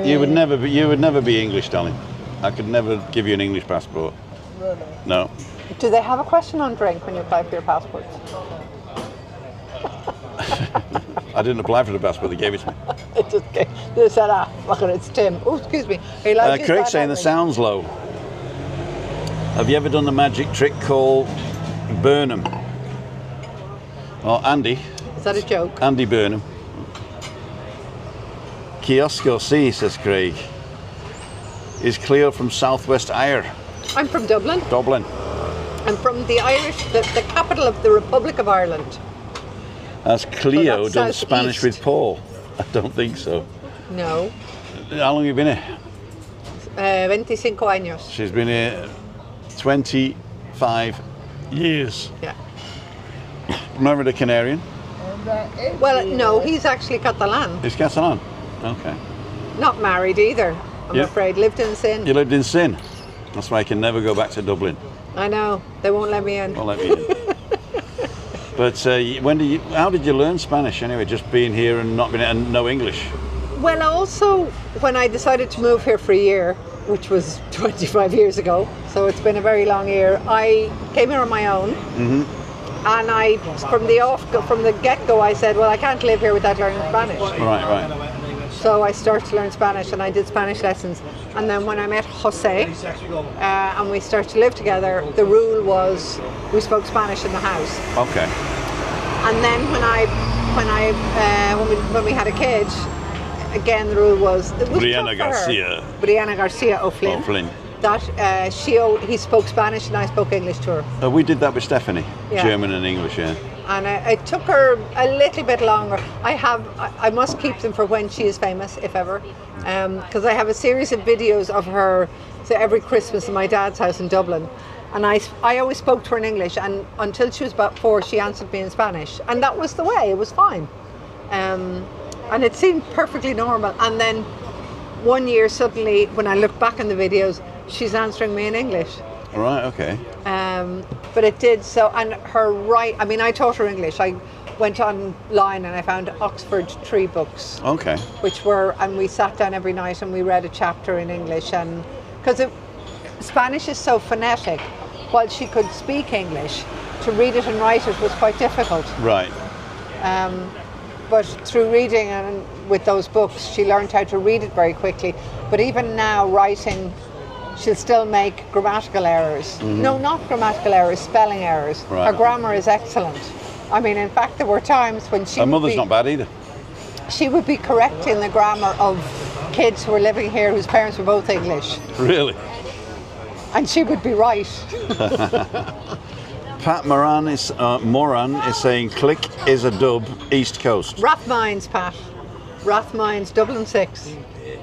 you would never be English, darling. I could never give you an English passport. No. Do they have a question on drink when you apply for your passport? I didn't apply for the passport, they gave it to me. They said, look at it, it's Tim. Oh, excuse me. Craig's saying the sound's low. Have you ever done the magic trick called Burnham? Well, Andy. Is that a joke? Andy Burnham. Kiosco C, says Craig. Is Cleo from Southwest Ire? I'm from Dublin. Dublin. I'm from the capital of the Republic of Ireland. Has Cleo done southeast. Spanish with Paul? I don't think so. No. How long have you been here? 25 años. She's been here 25 years. Yeah. Married a Canarian. Well, no, he's actually Catalan. He's Catalan. Okay. Not married either, I'm Yeah. afraid. Lived in sin. You lived in sin. That's why I can never go back to Dublin. I know. They won't let me in. Won't let me in. But how did you learn Spanish anyway? Just being here and not being and no English. Well, also, when I decided to move here for a year, which was 25 years ago, so it's been a very long year, I came here on my own. Mm-hmm. And from the get-go, I said, well, I can't live here without learning Spanish. Right. So I started to learn Spanish, and I did Spanish lessons. And then when I met Jose, and we started to live together, the rule was we spoke Spanish in the house. Okay. And then when we had a kid, again the rule was it was Brianna tough for her. Brianna Garcia O'Flynn. O'Flynn. That he spoke Spanish and I spoke English to her. We did that with Stephanie. Yeah. German and English, yeah. And it took her a little bit longer. I must keep them for when she is famous, if ever, because I have a series of videos of her. So every Christmas in my dad's house in Dublin, and I always spoke to her in English, and until she was about 4, she answered me in Spanish, and that was the way. It was fine, and it seemed perfectly normal. And then one year, suddenly, when I look back in the videos, she's answering me in English. Right. Okay. But it did so, and I taught her English. I went online and I found Oxford Tree books. Okay. And we sat down every night and we read a chapter in English, and because Spanish is so phonetic, while she could speak English, to read it and write it was quite difficult. Right. But through reading and with those books, she learned how to read it very quickly. But even now, writing, she'll still make grammatical errors. Mm-hmm. No, not grammatical errors, spelling errors. Right. Her grammar is excellent. I mean, in fact, there were times when Her mother's not bad either. she would be correcting the grammar of kids who were living here whose parents were both English. Really? And she would be right. Pat Moran is saying click is a dub, East Coast. Rathmines, Pat. Rathmines, Dublin 6.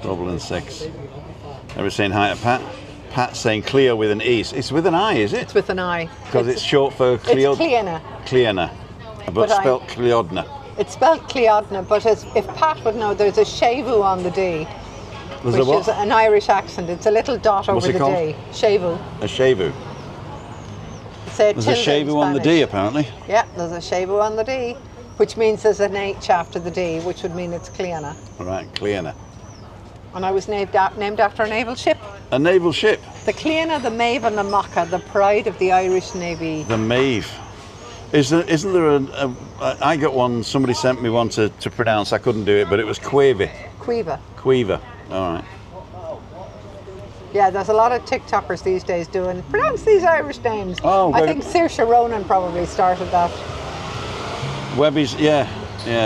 Dublin 6. Ever saying hi to Pat? Pat saying Cleo with an E. It's with an I, is it? It's with an I. Because it's short for Cleo. It's Cleona. Cleona. But spelled Cleodna. It's spelled Cleodna, but if Pat would know, there's a shevu on the D, There's which a what? is an Irish accent. It's a little dot What's over it the called? D. Shevu. A shevu. There's a shevu on the D, apparently. Yeah, there's a shevu on the D, which means there's an H after the D, which would mean it's Cleona. Right, Cleona. And I was named after a naval ship. A naval ship. The Cleona, the Maeve and the Macha, the pride of the Irish Navy. The Maeve. Isn't there I got one, somebody sent me one to pronounce, I couldn't do it, but it was Quaver. Quiva. All right. Yeah, there's a lot of TikTokers these days pronounce these Irish names. Oh, I think Saoirse Ronan probably started that. Webby's,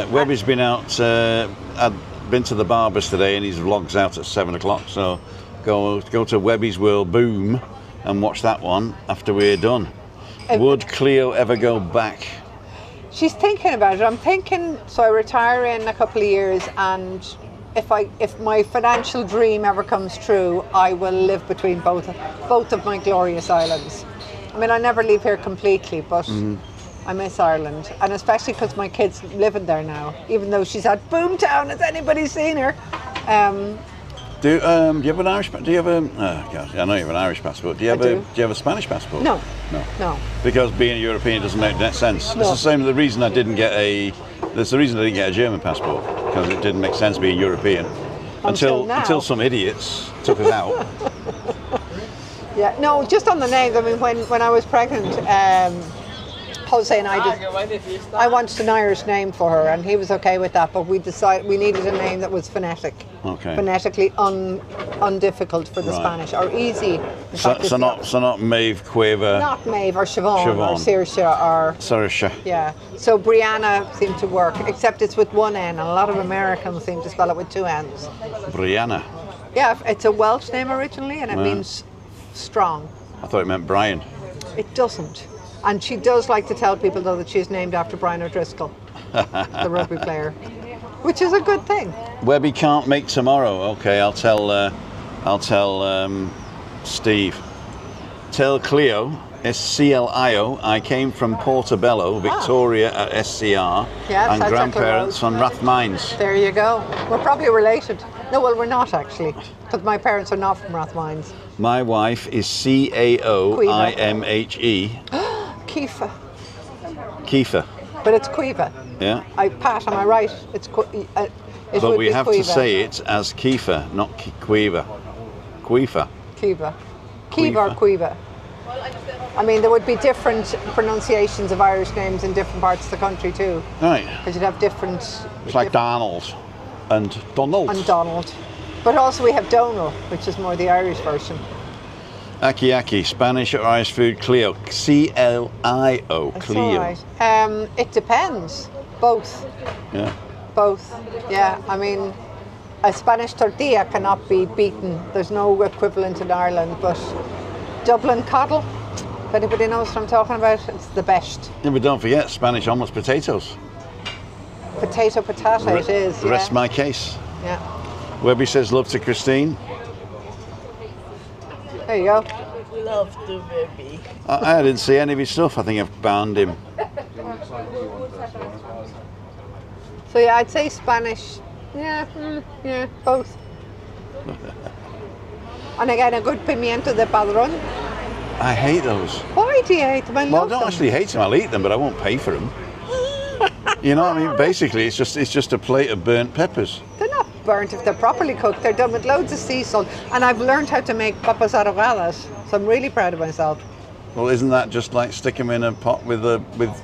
Webby's been out, I'd been to the barber's today and his vlog's out at 7 o'clock, so go to Webby's World Boom and watch that one after we're done. Would Cleo ever go back? She's thinking about it. I'm thinking, so I retire in a couple of years, and if my financial dream ever comes true, I will live between both of my glorious islands. I mean, I never leave here completely, but I miss Ireland, and especially because my kid's living there now, even though she's at Boomtown. Has anybody seen her? Do you have an Irish? Do you have a? God, I know you have an Irish passport. Do you have Do you have a Spanish passport? No. No. Because being a European doesn't make that sense. No. It's the same. The reason I didn't get a German passport, because it didn't make sense being European until some idiots took us out. Yeah. No. Just on the names. I mean, when I was pregnant, Jose and I wanted an Irish name for her, and he was okay with that, but we decided we needed a name that was phonetic. Okay. Phonetically undifficult for the Spanish, or easy. In fact, So not Maeve, Quaver. not Maeve or Siobhan or Saoirse or Saoirse. yeah. So Brianna seemed to work, except it's with one N, and a lot of Americans seem to spell it with two N's. Brianna. Yeah, it's a Welsh name originally, and it means strong. I thought it meant Brian. It doesn't. And she does like to tell people, though, that she's named after Brian O'Driscoll, the rugby player, which is a good thing. Webby can't make tomorrow. Okay, I'll tell Steve. Tell Cleo, SCLIO, I came from Portobello, Victoria at SCR, Yeah, and South grandparents Circle on Rathmines. There you go. We're probably related. No, well, we're not actually, because my parents are not from Rathmines. My wife is CAOIMHE. Kifa. Kiefer. But it's Quiva. Yeah. Pat, am I right? It But would we be have Quiva. to say it as Kiefer, not Quiva. Quifa. Kiva. Kiva or Quiva. I mean, there would be different pronunciations of Irish names in different parts of the country too. Right. Because you'd have different... It's like Donald and Donald. And Donald. But also we have Donal, which is more the Irish version. Aki Aki, Spanish or Irish food, Cleo. CLIO, That's Cleo. all right. It depends. Both. Yeah. Both. Yeah, I mean, a Spanish tortilla cannot be beaten. There's no equivalent in Ireland, but Dublin coddle, if anybody knows what I'm talking about, it's the best. Yeah, but don't forget, Spanish almost potatoes. Potato, it is. Rest Yeah. my case. Yeah. Webby says love to Christine. There you go. Love to baby. I didn't see any of his stuff. I think I've banned him. So yeah, I'd say Spanish. Yeah, yeah, both. And again, a good pimiento de padrón. I hate those. Why do you hate them? I Well, I love don't them. actually hate them. I'll eat them, but I won't pay for them. You know what I mean? Basically, it's just a plate of burnt peppers. They're not burnt if they're properly cooked. They're done with loads of sea salt. And I've learned how to make papas arrogadas, so I'm really proud of myself. Well, isn't that just like stick them in a pot with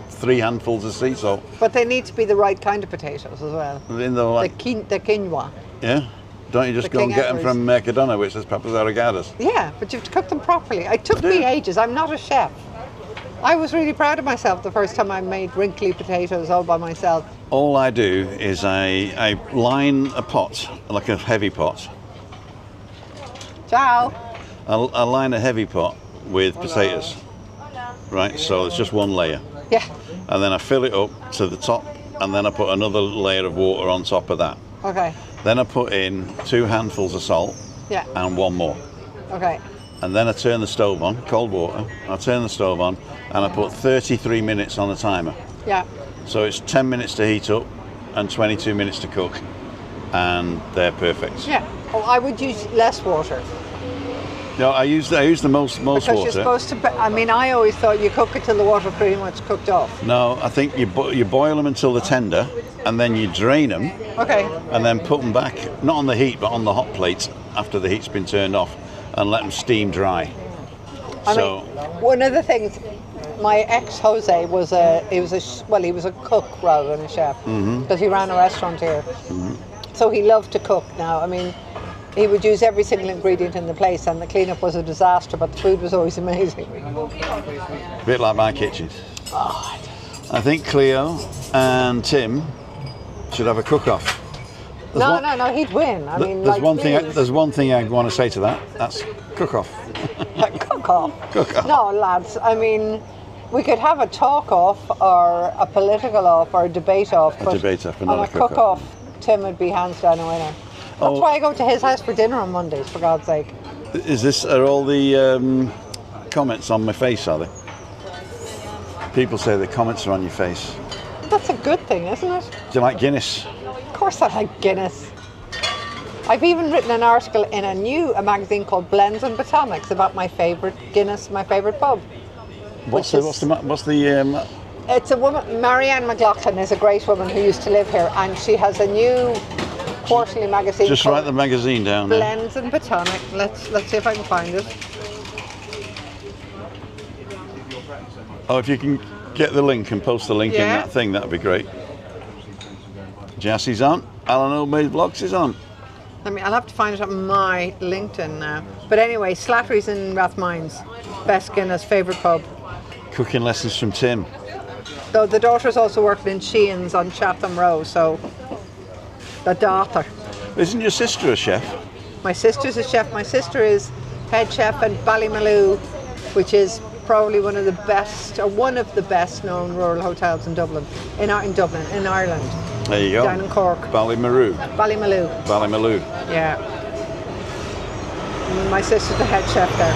3 handfuls of sea salt? But they need to be the right kind of potatoes as well. In the like, The quinoa. yeah. Don't you just The go and King get them Edwards. from Mercadona, which is papas arrogadas? Yeah, but you have to cook them properly. It took me ages. I'm not a chef. I was really proud of myself the first time I made wrinkly potatoes all by myself. All I do is I line a pot, like a heavy pot. Ciao. I line a heavy pot with potatoes. Right, so it's just one layer. Yeah. And then I fill it up to the top, and then I put another layer of water on top of that. Okay. Then I put in 2 handfuls of salt Yeah. and 1 more. Okay. And then I turn the stove on, cold water. I turn the stove on and I put 33 minutes on the timer. Yeah. So it's 10 minutes to heat up and 22 minutes to cook. And they're perfect. Yeah. Oh, I would use less water. No, I use the most Because water. you're supposed to, I mean, I always thought you cook it till the water pretty much cooked off. No, I think you boil them until they're tender, and then you drain them, Okay. and then put them back, not on the heat, but on the hot plate after the heat's been turned off, and let them steam dry. I mean, one of the things, my ex Jose was he was a cook rather than a chef, because he ran a restaurant here. So he loved to cook. Now, I mean, he would use every single ingredient in the place, and the cleanup was a disaster, but the food was always amazing. A bit like my kitchen. I think Cleo and Tim should have a cook-off. No, he'd win. I mean, there's please. one thing I want to say to that. That's cook-off. Cook-off. Cook-off. No, lads, I mean, we could have a talk-off or a political off or a debate-off. A debate-off, but on not a a cook-off. cook-off, Tim would be hands down a winner. That's why I go to his house for dinner on Mondays, for God's sake. Are all the comments on my face, are they? People say the comments are on your face. That's a good thing, isn't it? Do you like Guinness? Of course I like Guinness. I've even written an article in a magazine called Blends and Botanics about my favourite Guinness, my favourite pub. What's the It's a woman, Marianne McLaughlin is a great woman who used to live here, and she has a new quarterly magazine. Just write the magazine down there. Blends and Botanic. Let's see if I can find it. Oh, if you can get the link and post the link in Yeah. that thing, that'd be great. Jassie's on. Alan Oldmay's Vlogs is on. I'll have to find it on my LinkedIn now. But anyway, Slattery's in Rathmines. Best Guinness, favourite pub. Cooking lessons from Tim. Though the daughter's also working in Sheehan's on Chatham Row, so the daughter. Isn't your sister a chef? My sister's a chef. My sister is head chef at Ballymaloo, which is probably one of the best known rural hotels in Dublin, in Ireland. There you go. Down in Cork. Ballymaloo. Ballymaloo. Ballymaloo. Yeah. My sister's the head chef there.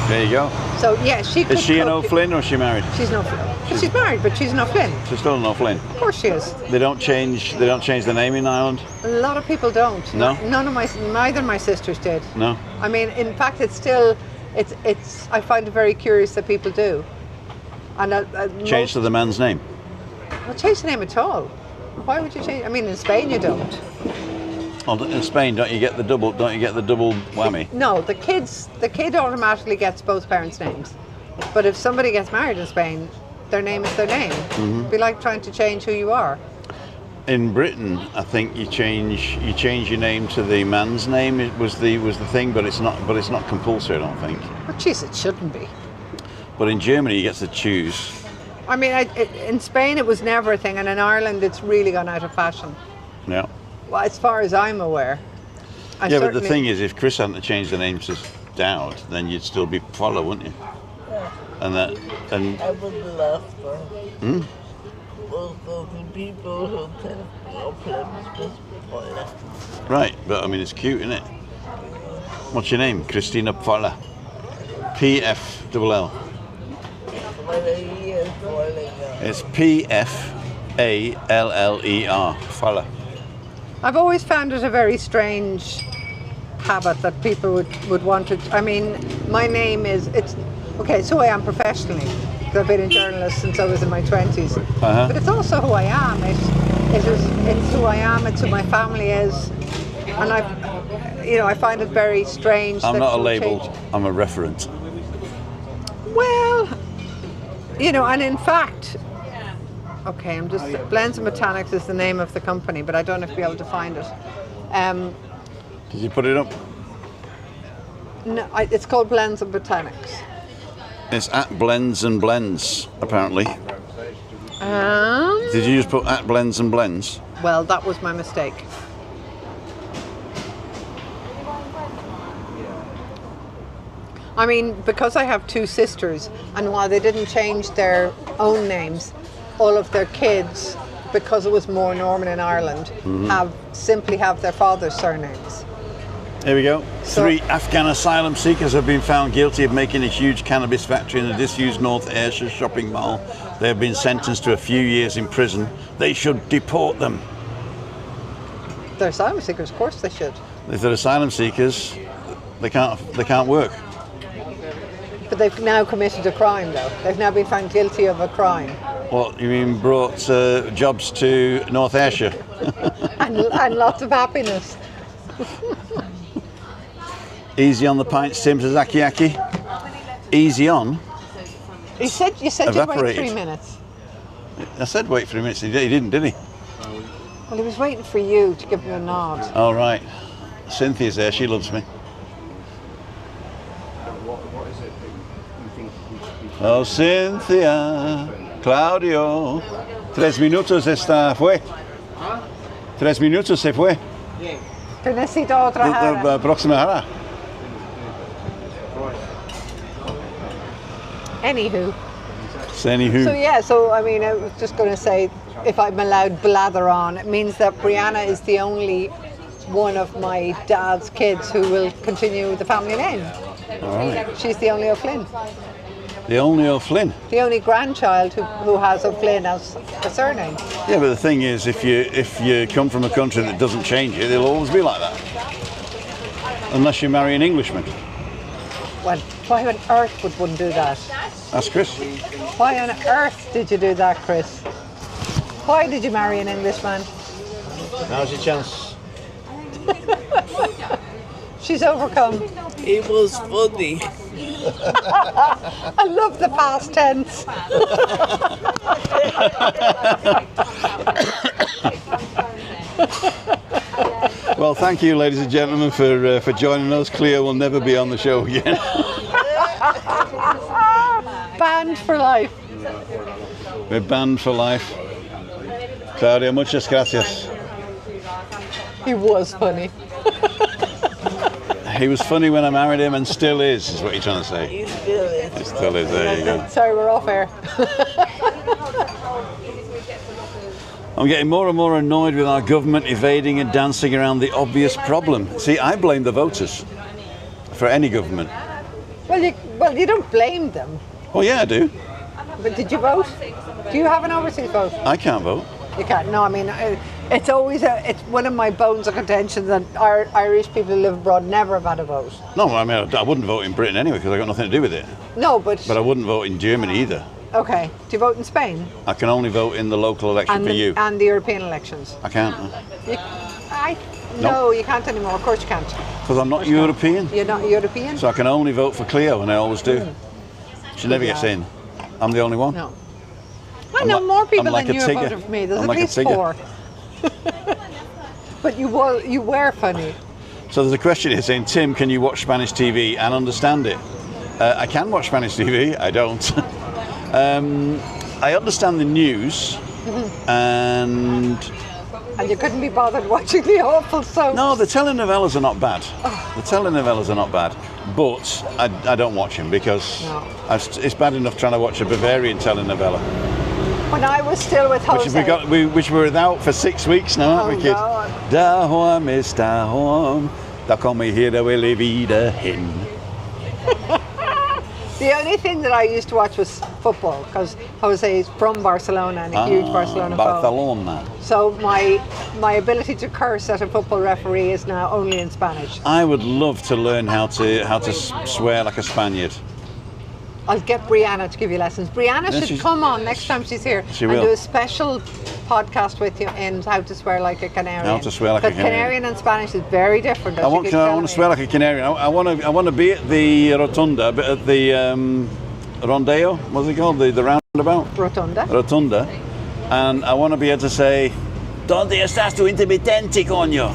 There you go. So yeah, she could Is she an cook. O'Flynn or is she married? She's an O'Flynn. But she's married, but she's an O'Flynn. She's still an O'Flynn. Of course she is. They don't change the name in Ireland? A lot of people don't. No? Neither of my sisters did. No. I mean, in fact, it's I find it very curious that people do. And Change to the man's name. Not change the name at all. Why would you change? I mean, in Spain you don't. Oh, in Spain, don't you get the double whammy? No, the kid automatically gets both parents' names. But if somebody gets married in Spain, their name is their name. It'd be like trying to change who you are. In Britain, I think you change your name to the man's name. It was the thing, but it's not compulsory, I don't think. But jeez, it shouldn't be. But in Germany, you get to choose. I mean, in Spain it was never a thing, and in Ireland it's really gone out of fashion. Yeah. Well, as far as I'm aware. Yeah, but the thing is, if Chris hadn't changed the name to Dowd, then you'd still be Fowler, wouldn't you? Yeah. And I would love for most of the people who tell right, but I mean it's cute, isn't it? What's your name? Christina Fowler. P-F-L-L. It's P-F-A-L-L-E-R. Fowler. I've always found it a very strange habit that people would want to. I mean, my name it's who I am professionally. I've been a journalist since I was in my 20s. But it's also who I am. It's who I am. It's who my family is, and I find it very strange. I'm that not a people label. change. I'm a referent. Well, and in fact, okay, Blends and Botanics is the name of the company, but I don't know if you'll be able to find it. Did you put it up? No, it's called Blends and Botanics. It's at Blends and Blends, apparently. Did you just put at Blends and Blends? Well, that was my mistake. I mean, because I have two sisters, and while they didn't change their own names, all of their kids, because it was more normal in Ireland, simply have their father's surnames. Here we go. 3 Afghan asylum seekers have been found guilty of making a huge cannabis factory in a disused North Ayrshire shopping mall. They have been sentenced to a few years in prison. They should deport them. They're asylum seekers, of course they should. If they're asylum seekers, they can't work. But they've now committed a crime, though. They've now been found guilty of a crime. What, you mean brought jobs to North Ayrshire? and lots of happiness. Easy on the pints, Tim says Aki Aki. Easy on. You said you'd wait Evaporated. 3 minutes. I said wait 3 minutes. He didn't, did he? Well, he was waiting for you to give him a nod. All right. Cynthia's there. She loves me. Oh, Cynthia, Claudio. 3 minutos fue. 3 minutos se fue. Que necesito otra jarra. La próxima jarra. Anywho. Anywho. So I mean, I was just going to say, if I'm allowed blather on, it means that Brianna is the only one of my dad's kids who will continue the family name. All right. She's the only O'Flynn. The only O'Flynn. The only grandchild who has O'Flynn as a surname. Yeah, but the thing is, if you come from a country that doesn't change it, it'll always be like that. Unless you marry an Englishman. Well, why on earth would one do that? Ask Chris. Why on earth did you do that, Chris? Why did you marry an Englishman? Now's your chance. She's overcome. It was funny. I love the past tense. Well, thank you, ladies and gentlemen, for joining us. Cleo will never be on the show again. Banned for life. We're banned for life. Claudia, muchas gracias. He was funny. He was funny when I married him and still is what you're trying to say. He still is. He still is, there you go. Sorry, we're off air. I'm getting more and more annoyed with our government evading and dancing around the obvious problem. See, I blame the voters for any government. Well, Well, you don't blame them. Oh yeah, I do. But did you vote? Do you have an overseas vote? I can't vote. You can't. No, I mean, it's always it's one of my bones of contention that Irish people who live abroad never have had a vote. No, I mean I wouldn't vote in Britain anyway because I got nothing to do with it. No, but I wouldn't vote in Germany either. okay. Do you vote in Spain? I can only vote in the local election And for you. and the European elections? I can't No, you can't anymore. Of course you can't. because I'm not European. You're not European? So I can only vote for Cleo, and I always do. She never gets Yeah. in. I'm the only one. No. I I'm know like- more people I'm like than a you Tigger. voted for me. There's I'm at like a least Tigger. 4. But you were funny. So there's a question here saying, Tim, can you watch Spanish TV and understand it? I can watch Spanish TV. I don't. I understand the news, and And you couldn't be bothered watching the awful soaps. no, the telenovelas are not bad. The telenovelas are not bad, but I don't watch them because No. it's bad enough trying to watch a Bavarian telenovela, When I was still with Jose. which we were without for 6 weeks now, aren't we, kid? God. Da home is da home, da kommer hela vi vidare hin. The only thing that I used to watch was football because Jose is from Barcelona and a huge Barcelona fan. Barcelona. So my ability to curse at a football referee is now only in Spanish. I would love to learn how to swear like a Spaniard. I'll get Brianna to give you lessons. Brianna Yeah, should she's- come on next time she's here She and will. do a special podcast with you in how to swear like a Canarian. How to swear like a But Canarian. Canarian and Spanish is very different. as I you want keep to telling swear me. like a Canarian. I want to be at the Rotunda, but at the Rondeo, what's it called? The roundabout? Rotunda. Rotunda. And I want to be able to say, ¿Dónde estás tu intermitente, coño?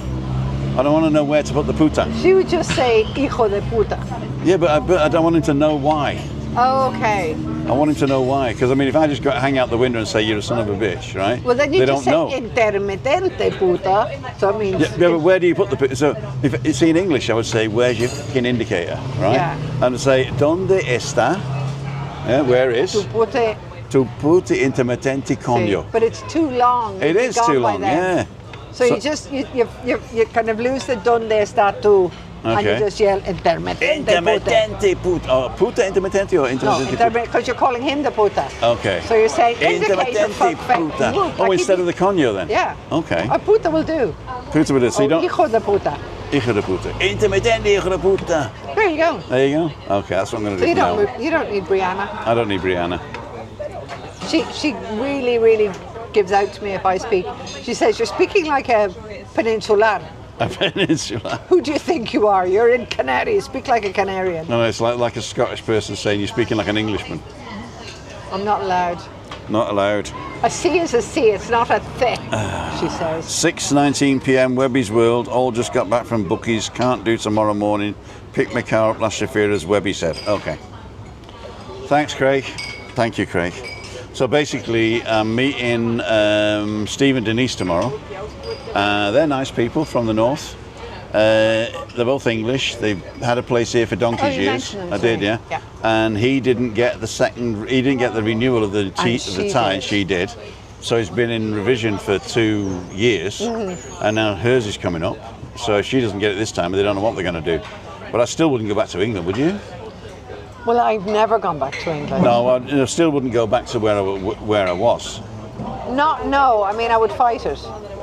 I don't want to know where to put the puta. She would just say hijo de puta. Yeah, but I don't want him to know why. Oh, okay. I want him to know why. Because, I mean, if I just hang out the window and say, you're a son of a bitch, right? Well, then you they just don't say know. intermitente puta. So it means Yeah, but where do you put the puta? So, if it's in English, I would say, where's your fucking indicator, right? Yeah. And I'd say, ¿Dónde está? Yeah, where is? tu puta. Tu puta intermitente coño. But it's too long. It You'd be is gone too by long, then. yeah. So you just you kind of lose the donde está tú, and you Okay. just yell intermitente puta. Intermitente puta. Oh, puta intermitente or No, intermitente puta? because you're calling him the puta. Okay. So you're saying indicate and Intermitente puta. Oh, instead of the coño then? Yeah. Okay. A puta will do. Puta with it. So you don't. Hijo de puta. Hijo de puta. Intermitente hijo de puta. There you go. There you go. Okay, that's what I'm going to So do now. you don't need Brianna. I don't need Brianna. She really gives out to me if I speak. She says you're speaking like a peninsular. A peninsula. Who do you think you are? You're in Canary. Speak like a Canarian. No, it's like a Scottish person saying you're speaking like an Englishman. I'm not allowed. Not allowed. A C is a C. It's not a th. She says. 6:19 p.m. Webby's World. All just got back from bookies. Can't do tomorrow morning. Pick my car up last Shafir, as Webby said. Okay. Thanks, Craig. Thank you, Craig. So basically, I'm meeting Steve and Denise tomorrow. They're nice people from the north. They're both English. They've had a place here for donkey's you years. mentioned them, I did, sorry. yeah. Yeah. And he didn't get the renewal of the she tie. did. She did. So he's been in revision for 2 years, and now hers is coming up. So if she doesn't get it this time, they don't know what they're going to do. But I still wouldn't go back to England, would you? Well, I've never gone back to England. No, I still wouldn't go back to where I was. No. I mean, I would fight it.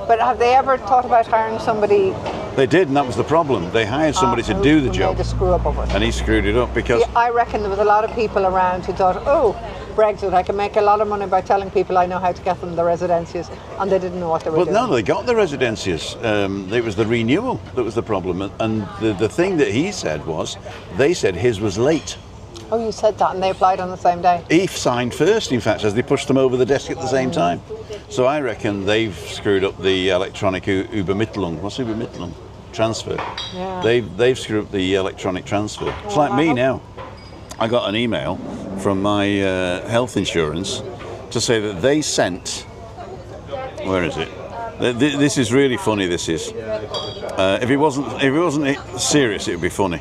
But have they ever thought about hiring somebody? They did, and that was the problem. They hired somebody to do the who job, made a screw up of it. and he screwed it up because Yeah, I reckon there was a lot of people around who thought, oh, Brexit, I can make a lot of money by telling people I know how to get them the residencies, and they didn't know what they were Well, doing. no, they got the residencies. It was the renewal that was the problem. And the thing that he said was, they said his was late. Oh, you said that, and they applied on the same day. He signed first, in fact, as they pushed them over the desk at the same time. So I reckon they've screwed up the electronic Übermittlung. What's Übermittlung? Transfer. Yeah. They've screwed up the electronic transfer. It's like me now. I got an email from my health insurance to say that they sent. Where is it? This is really funny. This is. If it wasn't serious, it would be funny.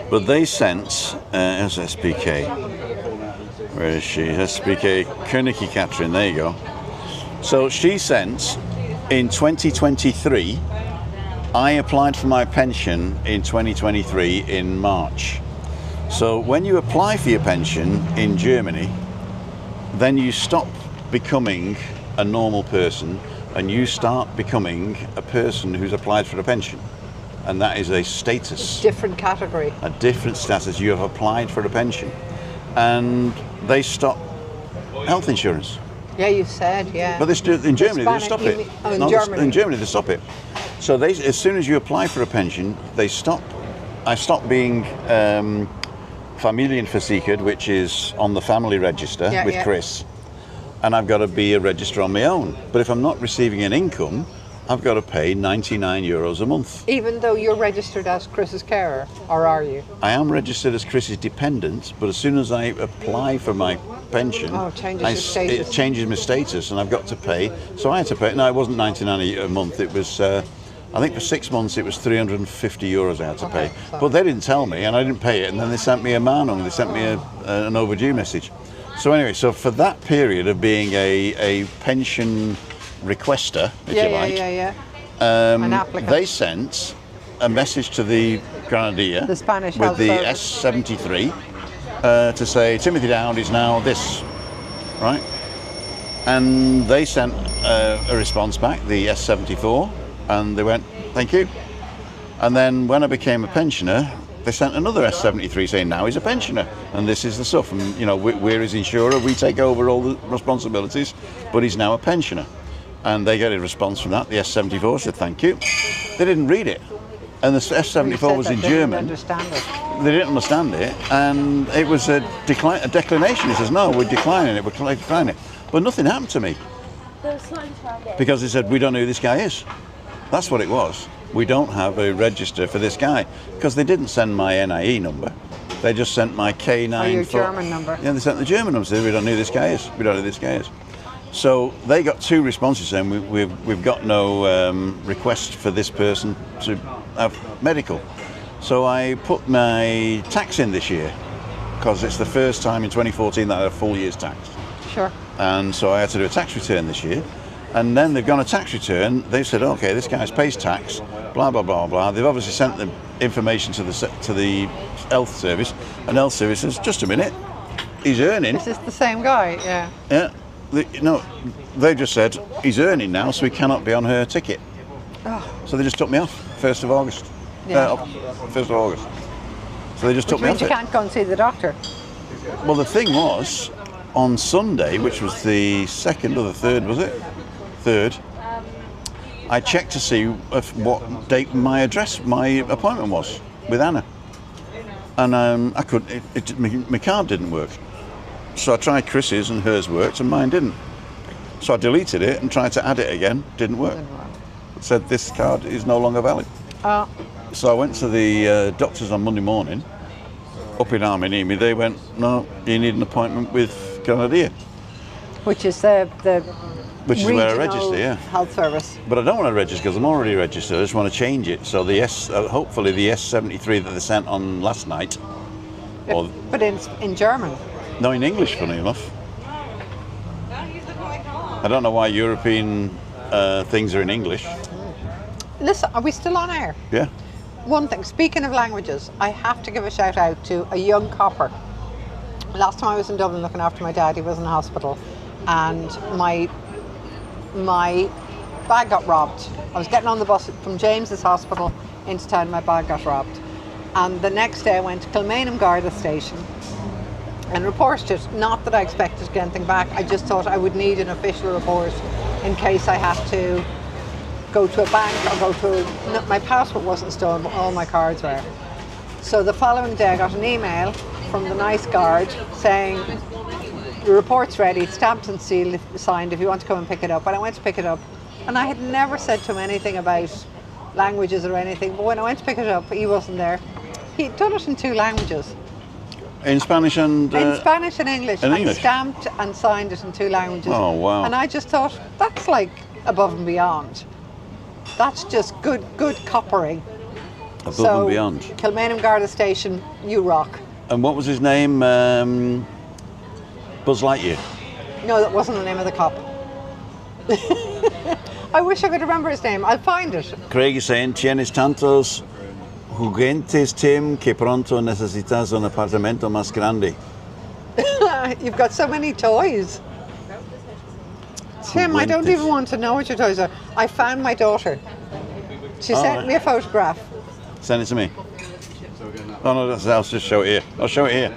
But they sent SPK. Where is she? SPK Königke Katrin. There you go. So she sent in 2023. I applied for my pension in 2023 in March. So when you apply for your pension in Germany, then you stop becoming a normal person and you start becoming a person who's applied for a pension. And that is a status. Different category. A different status. You have applied for a pension. And they stop health insurance. Yeah, you said, yeah. But in Germany, they stop it. In Germany. In Germany, they stop it. So as soon as you apply for a pension, I stop being Familienversichert, which is on the family register with Chris, and I've got to be a registrar on my own. But if I'm not receiving an income, I've got to pay €99 a month. Even though you're registered as Chris's carer, or are you? I am registered as Chris's dependent, but as soon as I apply for my pension, it changes my status, and I've got to pay. So I had to pay. No, it wasn't $99 a month. It was, I think, for 6 months it was €350 I had to pay. But they didn't tell me, and I didn't pay it. And then they sent me a Mahnung. They sent me an overdue message. So anyway, so for that period of being a pension requester, if you like, an applicant, they sent a message to the Granadilla, the Spanish with the Service. S73 to say Timothy Dowd is now this, right? And they sent a response back, the S74, and they went, thank you. And then when I became a pensioner, they sent another S73 saying now he's a pensioner and this is the stuff, and you know, we're his insurer, we take over all the responsibilities, but he's now a pensioner. And they get a response from that. The S74 said thank you. They didn't read it, and the S74 was in German. They didn't understand it, and it was a declination. He says, no, we're declining it, we're declining it. But nothing happened to me, because they said, we don't know who this guy is. That's what it was. We don't have a register for this guy, because they didn't send my NIE number. They just sent my K9. Or your German number. Yeah, they sent the German number. Said, we don't know who this guy is. We don't know who this guy is. So they got two responses saying we've got no request for this person to have medical. So I put my tax in this year, because it's the first time in 2014 that I had a full year's tax. Sure. And so I had to do a tax return this year. And then they've gone a tax return. They said, okay, this guy pays tax, blah, blah, blah, blah. They've obviously sent the information to the health service, and health service says, just a minute, he's earning. This is the same guy, yeah. Yeah. No, they just said, he's earning now, so he cannot be on her ticket. Oh. So they just took me off, 1st of August. Yeah. 1st of August. So they just took me off Which means you can't go and see the doctor. Well, the thing was, on Sunday, which was the 2nd or the 3rd, was it? 3rd, I checked to see what date my appointment was with Anna. And I couldn't, my card didn't work. So I tried Chris's and hers worked and mine didn't. So I deleted it and tried to add it again, didn't work. It said this card is no longer valid. So I went to the doctors on Monday morning, up in Arminimi. They went, no, you need an appointment with Granadilla. Which is the Which is where I register, yeah. Health service. But I don't want to register because I'm already registered. I just want to change it. So the hopefully the S73 that they sent on last night. But in German. No, in English, funny enough. I don't know why European things are in English. Listen, are we still on air? Yeah. One thing, speaking of languages, I have to give a shout out to a young copper. Last time I was in Dublin looking after my dad, he was in the hospital, and my bag got robbed. I was getting on the bus from James's hospital into town, my bag got robbed. And the next day I went to Kilmainham Garda station and reported it. Not that I expected to get anything back, I just thought I would need an official report in case I had to go to a bank or go to... No, my passport wasn't stolen, but all my cards were. So the following day I got an email from the nice guard saying, the report's ready, it's stamped and sealed, signed, if you want to come and pick it up. And I went to pick it up, and I had never said to him anything about languages or anything, but when I went to pick it up, he wasn't there. He'd done it in 2 languages. In Spanish and... in Spanish and English. and English. Stamped and signed it in 2 languages. Oh, wow. And I just thought, that's like above and beyond. That's just good coppering. Above and beyond. Kilmainham Garda Station, you rock. And what was his name? Buzz Lightyear? No, that wasn't the name of the cop. I wish I could remember his name. I'll find it. Craig is saying, tienes tantos juguetes, Tim, que pronto necesitas un apartamento más grande. You've got so many toys. Tim, I don't even want to know what your toys are. I found my daughter. She sent me a photograph. Send it to me. Oh no, I'll just show it here. I'll show it here.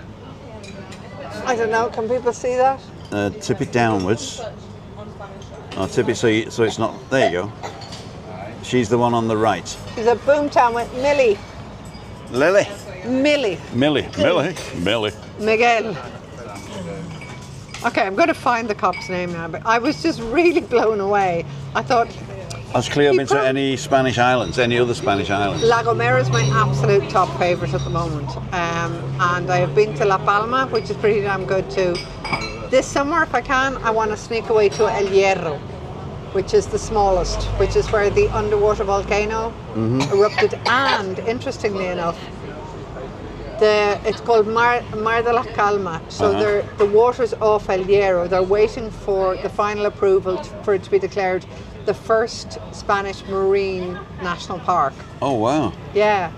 I don't know, can people see that? Tip it downwards. Oh, tip it so it's not. There you go. She's the one on the right. She's at Boomtown with Millie. Lily. Millie. Millie. Miguel. Okay, I'm going to find the cop's name now, but I was just really blown away. I thought... Has Cleo been to any Spanish islands, any other Spanish islands? La Gomera is my absolute top favourite at the moment. And I have been to La Palma, which is pretty damn good too. This summer, if I can, I want to sneak away to El Hierro, which is the smallest, which is where the underwater volcano erupted. And interestingly enough, it's called Mar de la Calma. So the water's off El Hierro. They're waiting for the final approval for it to be declared the first Spanish marine national park. Oh wow! Yeah,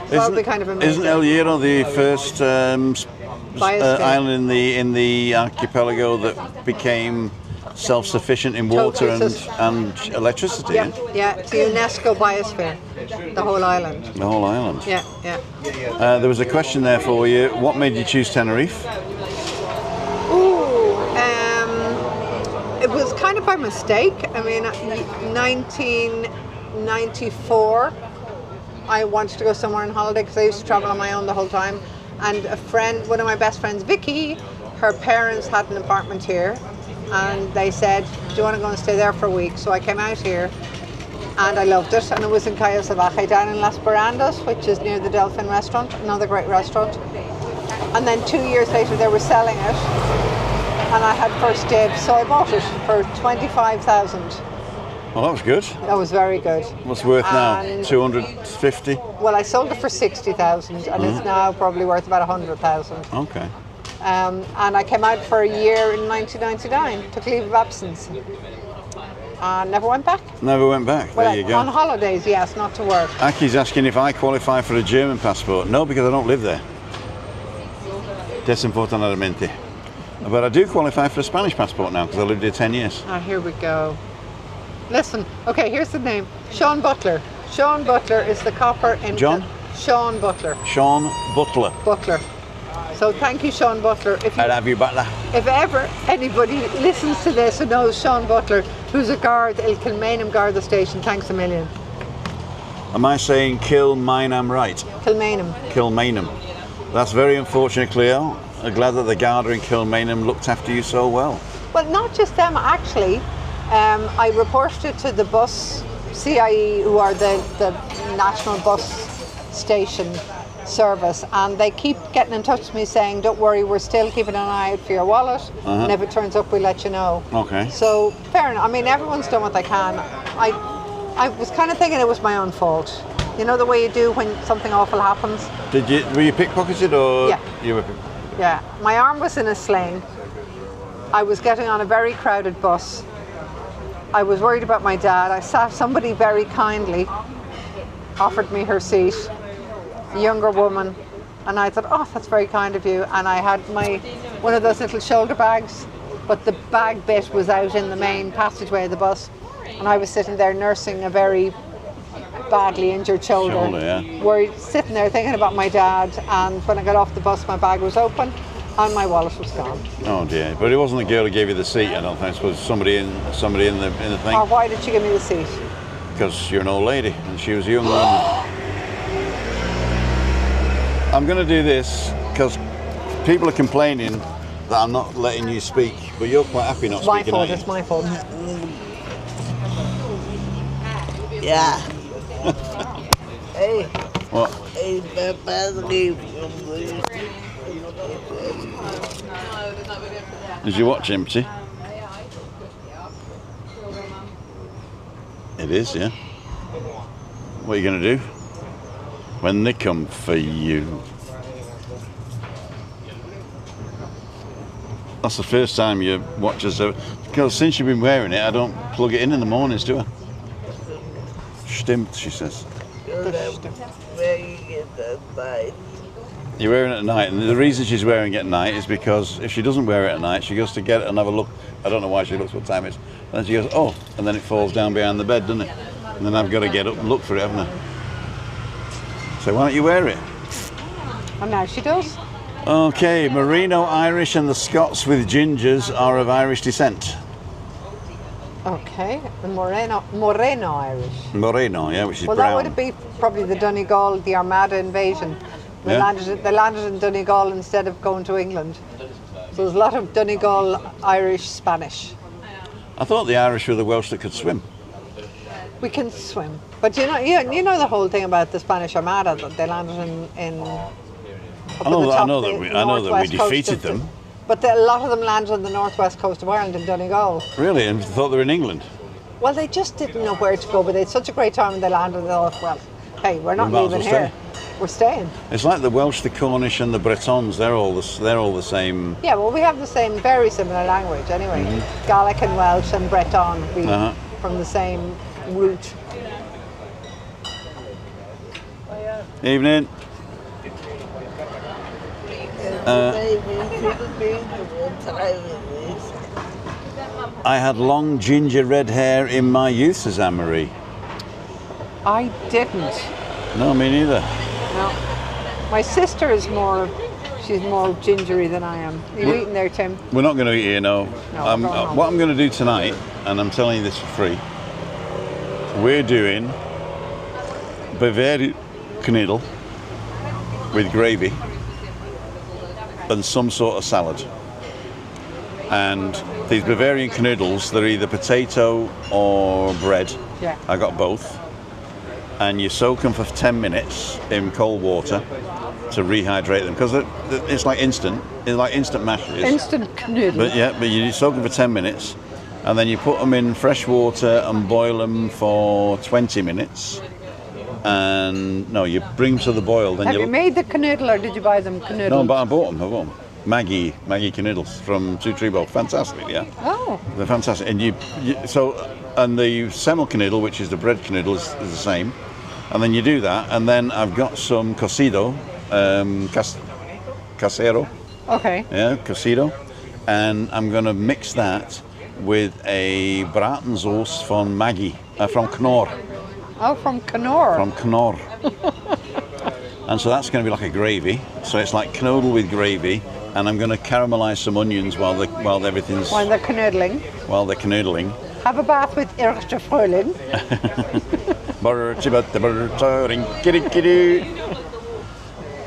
so that'll be kind of amazing. Isn't El Hierro the first island in the archipelago that became self-sufficient in water and electricity? Yeah, it's the UNESCO biosphere, the whole island. The whole island. Yeah. There was a question there for you. What made you choose Tenerife? It was kind of by mistake. I mean, 1994, I wanted to go somewhere on holiday because I used to travel on my own the whole time. And a friend, one of my best friends, Vicky, her parents had an apartment here, and they said, do you want to go and stay there for a week? So I came out here, and I loved it. And it was in Cayo Salvaje, down in Las Barandas, which is near the Delphin restaurant, another great restaurant. And then 2 years later, they were selling it, and I had first dibs, so I bought it for 25,000. Well, that was good. That was very good. What's worth now? 250? Well, I sold it for 60,000, and it's now probably worth about 100,000. Okay. And I came out for a year in 1999, took leave of absence, and never went back. Never went back. Well, there you go. On holidays, yes, not to work. Aki's asking if I qualify for a German passport. No, because I don't live there. Desinfortunadamente. But I do qualify for a Spanish passport now because I lived here 10 years. Ah, here we go. Listen, okay, here's the name. Sean Butler. Sean Butler is the copper in... John? Sean Butler. Sean Butler. Butler. So thank you, Sean Butler. I love you, Butler. If ever anybody listens to this and knows Sean Butler, who's a guard at Kilmainham Garda Station, thanks a million. Am I saying Kilmainham right? Kilmainham. Kilmainham. That's very unfortunate, Cleo. I'm glad that the Garda in Kilmainham looked after you so well. Well, not just them, actually. I reported it to the bus, CIE, who are the national bus station service, and they keep getting in touch with me saying, don't worry, we're still keeping an eye out for your wallet, and if it turns up, we'll let you know. Okay. So, fair enough. I mean, everyone's done what they can. I was kind of thinking it was my own fault. You know the way you do when something awful happens? Were you pickpocketed or? Yeah. You were Yeah. My arm was in a sling. I was getting on a very crowded bus. I was worried about my dad. Somebody very kindly offered me her seat, a younger woman, and I thought, oh, that's very kind of you. And I had one of those little shoulder bags, but the bag bit was out in the main passageway of the bus, and I was sitting there nursing a very badly injured shoulder, worried, sitting there thinking about my dad. And when I got off the bus, my bag was open and my wallet was gone. Oh dear! But it wasn't the girl who gave you the seat. I don't think. I suppose somebody in the thing. Or why did she give me the seat? Because you're an old lady and she was a young woman. I'm going to do this because people are complaining that I'm not letting you speak, but you're quite happy not speaking. My fault. It's my fault. Yeah. Hey. What? Hey, Papa's leave. Did you watch Empty? It is, yeah. What are you going to do when they come for you? That's the first time you watch us. Because since you've been wearing it, I don't plug it in the mornings, do I? Stimmt, she says. Very it at night. You're wearing it at night, and the reason she's wearing it at night is because if she doesn't wear it at night, she goes to get it and have a look. I don't know why she looks what time it is. And then she goes, oh, and then it falls down behind the bed, doesn't it? And then I've got to get up and look for it, haven't I? So why don't you wear it? And now she does. Okay, Merino Irish and the Scots with gingers are of Irish descent. Okay, the Moreno Irish. Moreno, yeah, which is Well, brown. that would be probably the Donegal, the Armada invasion. They Yeah. landed in Donegal instead of going to England. So there's a lot of Donegal Irish Spanish. I thought the Irish were the Welsh that could swim. We can swim, but you know the whole thing about the Spanish Armada, that they landed in up I know at the that- I top know of that the we- I know that we northwest coast defeated of the- them. But a lot of them landed on the northwest coast of Ireland in Donegal. Really? And thought they were in England? Well, they just didn't know where to go, but they had such a great time when they landed. They thought, well, hey, we're not We might as leaving well here. We're staying. It's like the Welsh, the Cornish, and the Bretons. They're all the same. Yeah, well, we have the same, very similar language anyway. Gaelic and Welsh and Breton, we Uh-huh. from the same root. Evening. Maybe could be one time in this. I had long ginger red hair in my youth, says Anne-Marie. I didn't. No, me neither. No. My sister is she's more gingery than I am. Are you eating there, Tim? We're not going to eat here, no. No, we're going home. What I'm going to do tonight, and I'm telling you this for free, we're doing Bavarian knödel with gravy and some sort of salad. And these Bavarian knödels, they're either potato or bread. Yeah. I got both. And you soak them for 10 minutes in cold water to rehydrate them, because it's like instant. It's like instant mashes. Instant knödel. But you soak them for 10 minutes, and then you put them in fresh water and boil them for 20 minutes. And no, you bring them to the boil. Then Have you made the knödel or did you buy them knödel? No, but I bought them. Maggie knödels from Two Tree Bowl. Fantastic, yeah. Oh. They're fantastic. And and the semmel knödel, which is the bread knödel, is the same. And then you do that, and then I've got some cocido, casero. Okay. Yeah, cocido, and I'm going to mix that with a bratensoos from from Knorr. Oh, from Knorr. From Knorr. And so that's going to be like a gravy. So it's like knödel with gravy, and I'm going to caramelize some onions while everything's When they're knödeling. while they're knödeling. Have a bath with Erchte Frühling.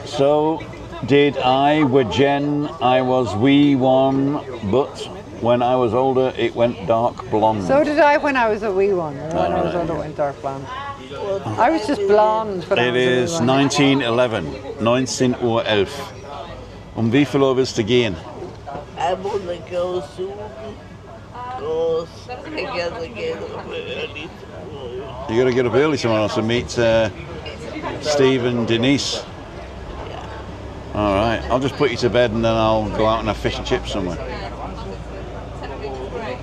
So did I with Jen. I was wee one, but when I was older it went dark blonde. So did I when I was a wee one. When I was right, older, went dark blonde. I was just blonde when I It was a wee is one. 1911. 1911. Wie viel Uhr willst du gehen? I'm gonna go soon because I gotta get up early tomorrow. You got to get up early tomorrow to meet Steve and Denise. All right, I'll just put you to bed and then I'll go out and have fish and chips somewhere.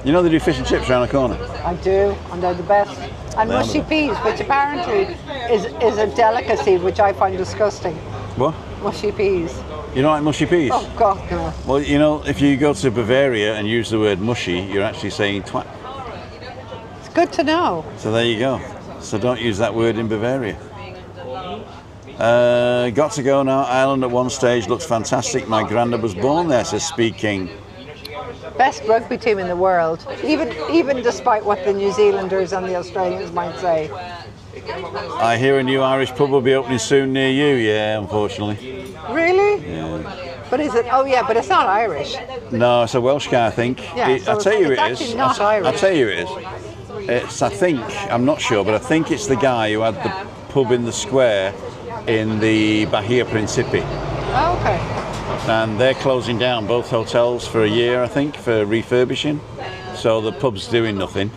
You know they do fish and chips around the corner. I do, and they're the best. And They're mushy the- peas, which apparently is a delicacy, which I find disgusting. What? Mushy peas. You don't like mushy peas? Oh God, no. Well, you know, if you go to Bavaria and use the word mushy, you're actually saying twat. It's good to know. So there you go. So don't use that word in Bavaria. Got to go now. Ireland at one stage looks fantastic. My granddad was born there, says Speed King. Best rugby team in the world, even despite what the New Zealanders and the Australians might say. I hear a new Irish pub will be opening soon near you. Yeah, unfortunately. Really? Yeah. But is it? Oh yeah, but it's not Irish. No, it's a Welsh guy, I think. Yeah, so I'll tell you it's it is. actually not I'll Irish. tell you it is. It's, I think, I'm not sure, but I think it's the guy who had the pub in the square in the Bahia Principe. Oh, okay. And they're closing down both hotels for a year, I think, for refurbishing. So the pub's doing nothing.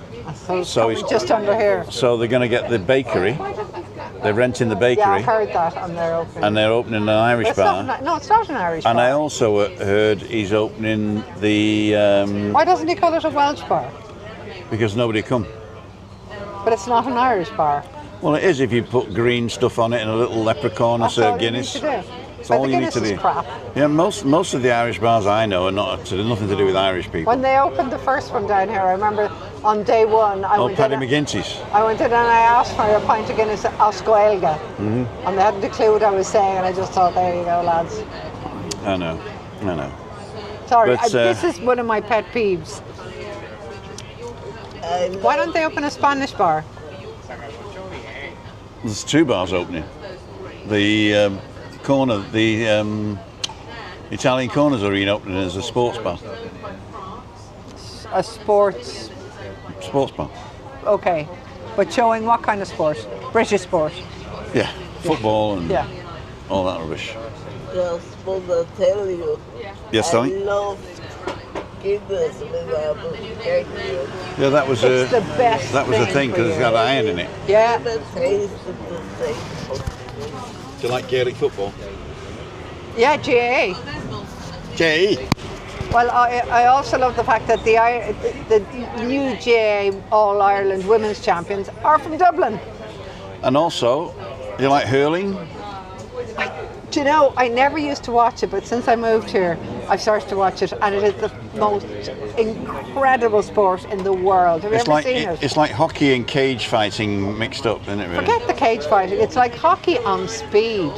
So it's So probably it's- just under here. So they're going to get the bakery. They're renting the Yeah, bakery, I've heard that on their opening. and they're opening an Irish It's bar. not, no, it's not an Irish And bar. I also heard he's opening the Why doesn't he call it a Welsh bar? because nobody come. But it's not an Irish bar. Well, it is if you put green stuff on it and a little leprechaun and That's all serve you Guinness. need to do. That's But all the you need Guinness to is do. crap. Yeah, most of the Irish bars I know are not nothing to do with Irish people. When they opened the first one down here, I remember on day one, I went Paddy in. McGinty's. I went in and I asked for a pint of Guinness Oscoelga, and they hadn't a clue what I was saying, and I just thought, there you go, lads. I know. Sorry, But, this is one of my pet peeves. Why don't they open a Spanish bar? There's 2 bars opening. The Italian Corners Arena opening as a sports bar. A sports, Bar. okay. But showing what kind of sport? British sport. Yeah, football and Yeah. all that rubbish. Just supposed to tell you. Yes, I Tony? love Guinness with apple. Yeah, that was It's the best that was a thing for because it's you. got iron in it. Yeah. The taste of the same. Do you like Gaelic football? Yeah, GAA. Jay. Well, I also love the fact that the new GAA All Ireland Women's Champions are from Dublin. And also, you like hurling? Do you know, I never used to watch it, but since I moved here, I've started to watch it, and it is the most incredible sport in the world. Have you ever seen it? It's like hockey and cage fighting mixed up, isn't it? Really? Forget the cage fighting. It's like hockey on speed.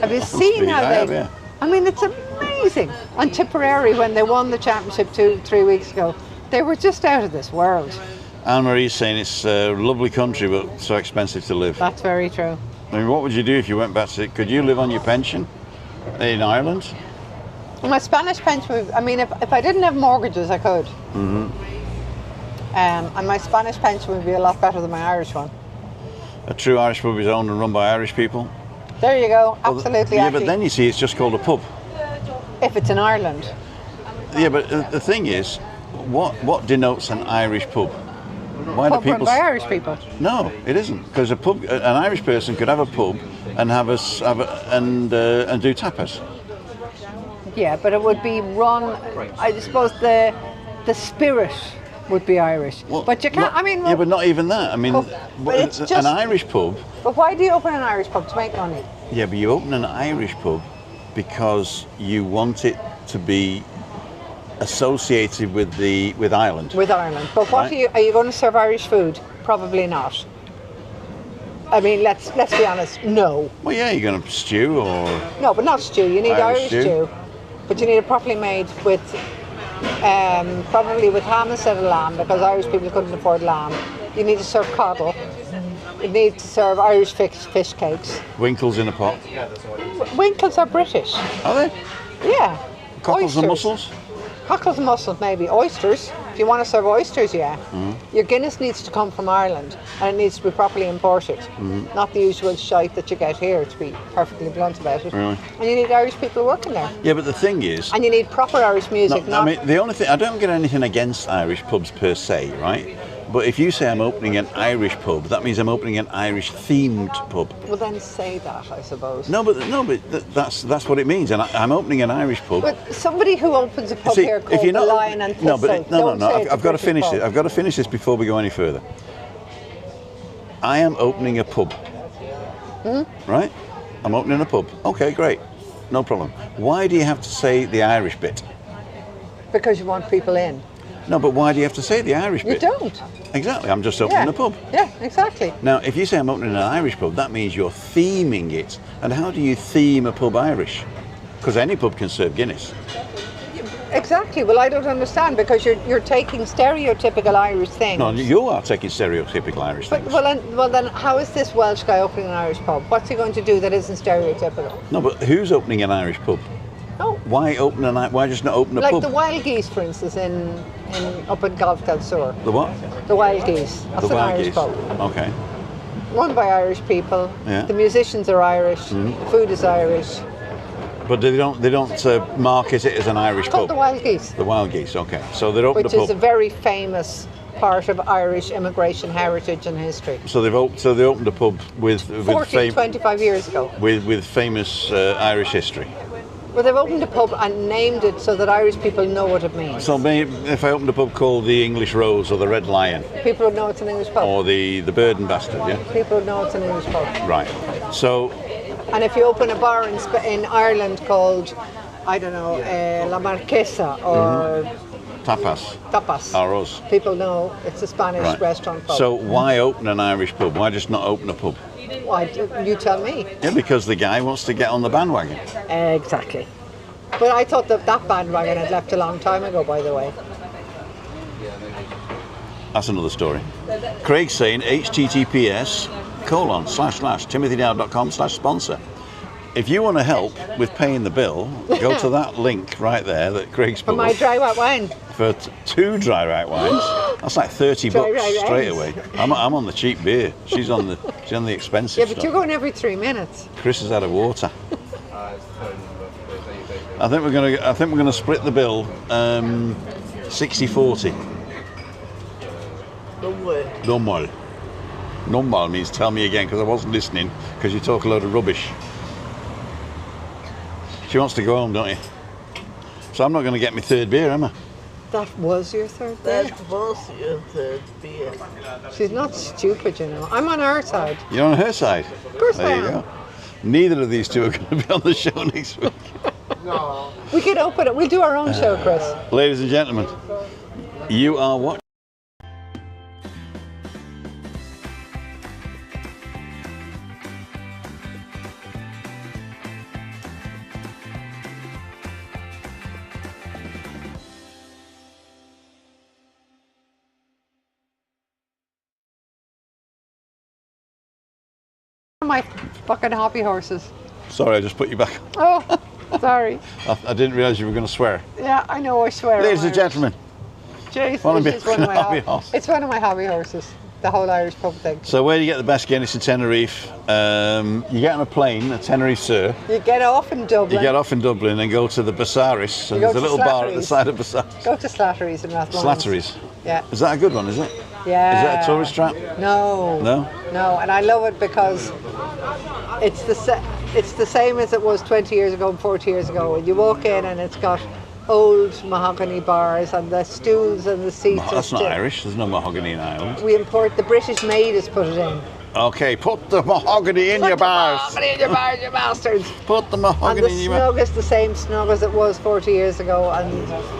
Have you seen speed, how I they? have, yeah. I mean, it's amazing. On Tipperary, when they won the championship 2-3 weeks ago, they were just out of this world. Anne-Marie's saying it's a lovely country, but so expensive to live. That's very true. I mean, what would you do if you went back to? Could you live on your pension in Ireland? My Spanish pension would, I mean, if I didn't have mortgages, I could. Mm-hmm. And my Spanish pension would be a lot better than my Irish one. A true Irish pub is owned and run by Irish people. There you go, absolutely. Yeah, actually, but then you see, it's just called a pub. if it's in Ireland. Yeah, but the thing is, what denotes an Irish pub? Why Pub do run people? by Irish people. No, it isn't, because an Irish person could have a pub and and do tapas. Yeah, but it would be run. I suppose the spirit would be Irish. Well, but you can't. not- I mean, yeah, but not even that. I mean, but it's an just- Irish pub. but why do you open an Irish pub to make money? Yeah, but you open an Irish pub because you want it to be associated with Ireland. With Ireland. But what Right. are you going to serve Irish food? Probably not. I mean, let's be honest. No, Well, yeah, you're going to stew or no, but not stew. You need Irish Irish stew. stew, but you need it properly made with probably with ham instead of lamb, because Irish people couldn't afford lamb. You need to serve coddle. You need to serve Irish fish cakes. winkles in a pot. Winkles are British. Are they? Yeah. Cockles and Oysters. mussels? Cockles and mussels, maybe. Oysters. If you want to serve oysters, yeah. Mm-hmm. Your Guinness needs to come from Ireland, and it needs to be properly imported. Mm-hmm. Not the usual shite that you get here, to be perfectly blunt about it. Really? And you need Irish people working there. Yeah, but the thing is, And you need proper Irish music, no, not... I mean, the only thing, I don't get anything against Irish pubs per se, right? But if you say I'm opening an Irish pub, that means I'm opening an Irish themed pub. Well, then say that, I suppose. No, but that's what it means. And I'm opening an Irish pub. But somebody who opens a pub See, here called the Lion and no, Thistle, but no. don't say it's a I've got to British finish pub. it. I've got to finish this before we go any further. I am opening a pub. Right? I'm opening a pub. Okay, great. No problem. Why do you have to say the Irish bit? Because you want people in. No, but why do you have to say the Irish You bit? don't. Exactly. I'm just opening Yeah. a pub. Yeah, exactly. Now, if you say I'm opening an Irish pub, that means you're theming it. And how do you theme a pub Irish? Because any pub can serve Guinness. Exactly. Well, I don't understand, because you're taking stereotypical Irish things. No, you are taking stereotypical Irish But, things. well, then, how is this Welsh guy opening an Irish pub? What's he going to do that isn't stereotypical? No, but who's opening an Irish pub? No, Why Why just not open a like pub? the Wild Geese, for instance, up in Golf del Sur. The what? The Wild Geese. That's The an Wild Irish Geese. pub. Okay. Run by Irish people. Yeah. The musicians are Irish. The food is Irish. But they don't market it as an Irish It's called pub. the Wild Geese, The Wild Geese. Okay. So they've opened which a is a pub. very famous part of Irish immigration heritage and history. So they opened a pub with 25 years ago. with famous Irish history. Well, they've opened a pub and named it so that Irish people know what it means. So maybe if I opened a pub called the English Rose or the Red Lion People would know it's an English pub. or the Bird and Bastard, yeah? People would know it's an English pub. Right. So, And if you open a bar in Ireland called, I don't know, La Marquesa or tapas, Tapas, arroz. people know it's a Spanish Right. restaurant pub. So why open an Irish pub? Why just not open a pub? Why, you tell me. Yeah, because the guy wants to get on the bandwagon. Exactly. But I thought that bandwagon had left a long time ago, by the way. That's another story. Craig's saying https://timothydow.com/sponsor. If you want to help with paying the bill, go to that link right there that Craig's For put my up. dry white wine. For 2 dry white wines. That's like 30 Dry bucks white straight wines. away. I'm on the cheap beer. She's on the expensive Yeah, but stuff. you're going every 3 minutes. Chris is out of water. I think we're gonna split the bill 60-40. No way. Normal. Normal means tell me again because I wasn't listening because you talk a load of rubbish. She wants to go home, don't you? So I'm not going to get my 3rd beer, am I? That was your 3rd beer? That was your 3rd beer. She's not stupid, you know. I'm on her side. You're on her side. Of course I There you am. go. Neither of these two are going to be on the show next week. We could open it. We'll do our own show, Chris. Ladies and gentlemen, you are watching. My fucking hobby horses. Sorry, I just put you back. Oh, sorry. I didn't realise you were going to swear. Yeah, I know, I swear. Ladies I'm and Irish. gentlemen, Jeez, One of it's my one of my hobby hob- horses. It's one of my hobby horses. The whole Irish pub thing. so where do you get the best Guinness in Tenerife? You get on a plane, a Tenerife Sur. You get off in Dublin. You get off in Dublin and go to the Basaris. And You go there's a to little bar at the Slattery's. side of Basaris. Go to Slattery's in Rathbones. Slattery's. Yeah. Is that a good one, is it? Yeah. Is that a tourist trap? No. No? No, and I love it because it's the same as it was 20 years ago and 40 years ago. And you walk in and it's got old mahogany bars and the stools and the seats. are That's not still- Irish. There's no mahogany in Ireland. We import, the British maid has put it in. Okay, put the mahogany in your bars. Mahogany in your bars, you bastards. Put the And the mahogany in your bars. snug is the same snug as it was 40 years ago, and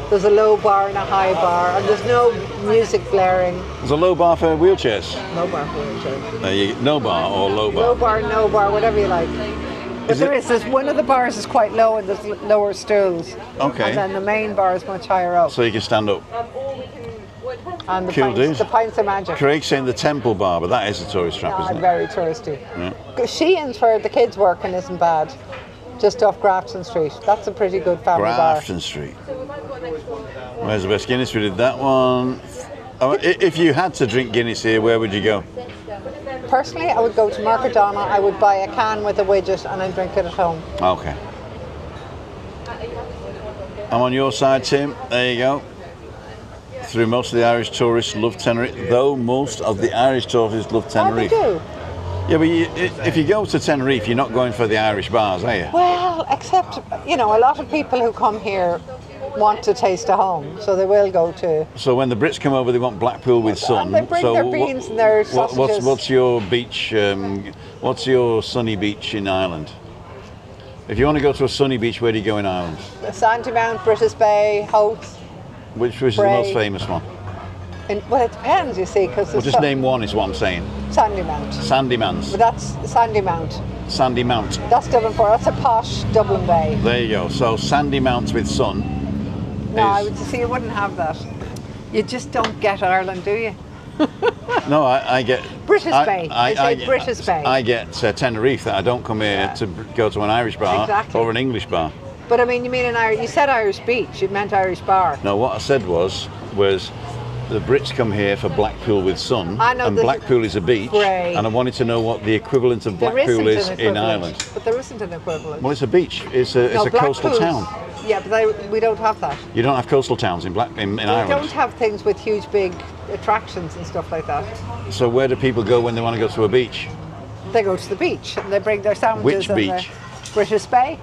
there's a low bar and a high bar, and there's no music blaring. There's a low bar for wheelchairs. No bar for wheelchairs. No bar or low bar. Low bar, no bar, whatever you like. But Is there it- is. There's one of the bars is quite low, and there's lower stools. Okay. And then the main bar is much higher up. So you can stand up. And the Cool pints, dude. the pints are magic. Craig's saying the Temple Bar, but that is a tourist trap, No, isn't it? very touristy. Yeah. Sheehan's where the kids work and isn't bad. Just off Grafton Street. That's a pretty good family Grafton Street. Where's the best Guinness? We did that one. Oh, if you had to drink Guinness here, where would you go? bar. Personally, I would go to Markadonna, I would buy a can with a widget and I'd drink it at home. Okay. I'm on your side, Tim. There you go. Through most of the Irish tourists love Tenerife, though most of the Irish tourists love Oh, they Tenerife. do. Yeah, but if you go to Tenerife, you're not going for the Irish bars, are you? Well, except, you know, a lot of people who come here want to taste a home, so they will go to. So when the Brits come over, they want Blackpool with sun. And they bring so their beans and their sausages. What's your beach? What's your sunny beach in Ireland? If you want to go to a sunny beach, where do you go in Ireland? Sandymount, British Bay, Howth. Which is the Bray. most famous one? Well, it depends, you see, because Well, just name one is what I'm saying. Sandymount. Sandymount's. But that's Sandymount. Sandy Mount. That's Dublin 4. That's a posh Dublin Bay. There you go. So Sandy Mount with sun. No, I is- would see you wouldn't have that. You just don't get Ireland, do you? No, I get British Bay. They say British Bay. I get Tenerife that I don't come here to go to an Irish bar Exactly. or an English bar. But I mean, you mean an Irish? You said Irish beach. You meant Irish bar. No, what I said was the Brits come here for Blackpool with sun, I know and there's Blackpool is a beach, Grey. and I wanted to know what the equivalent of There Blackpool isn't is an in equivalent. Ireland. But there isn't an equivalent. Well, it's a beach. It's a No, coastal Blackpool's- town. Yeah, but we don't have that. You don't have coastal towns in We Ireland. don't have things with huge, big attractions and stuff like that. So where do people go when they want to go to a beach? They go to the beach and they bring their sandwiches. Which and beach? British Bay.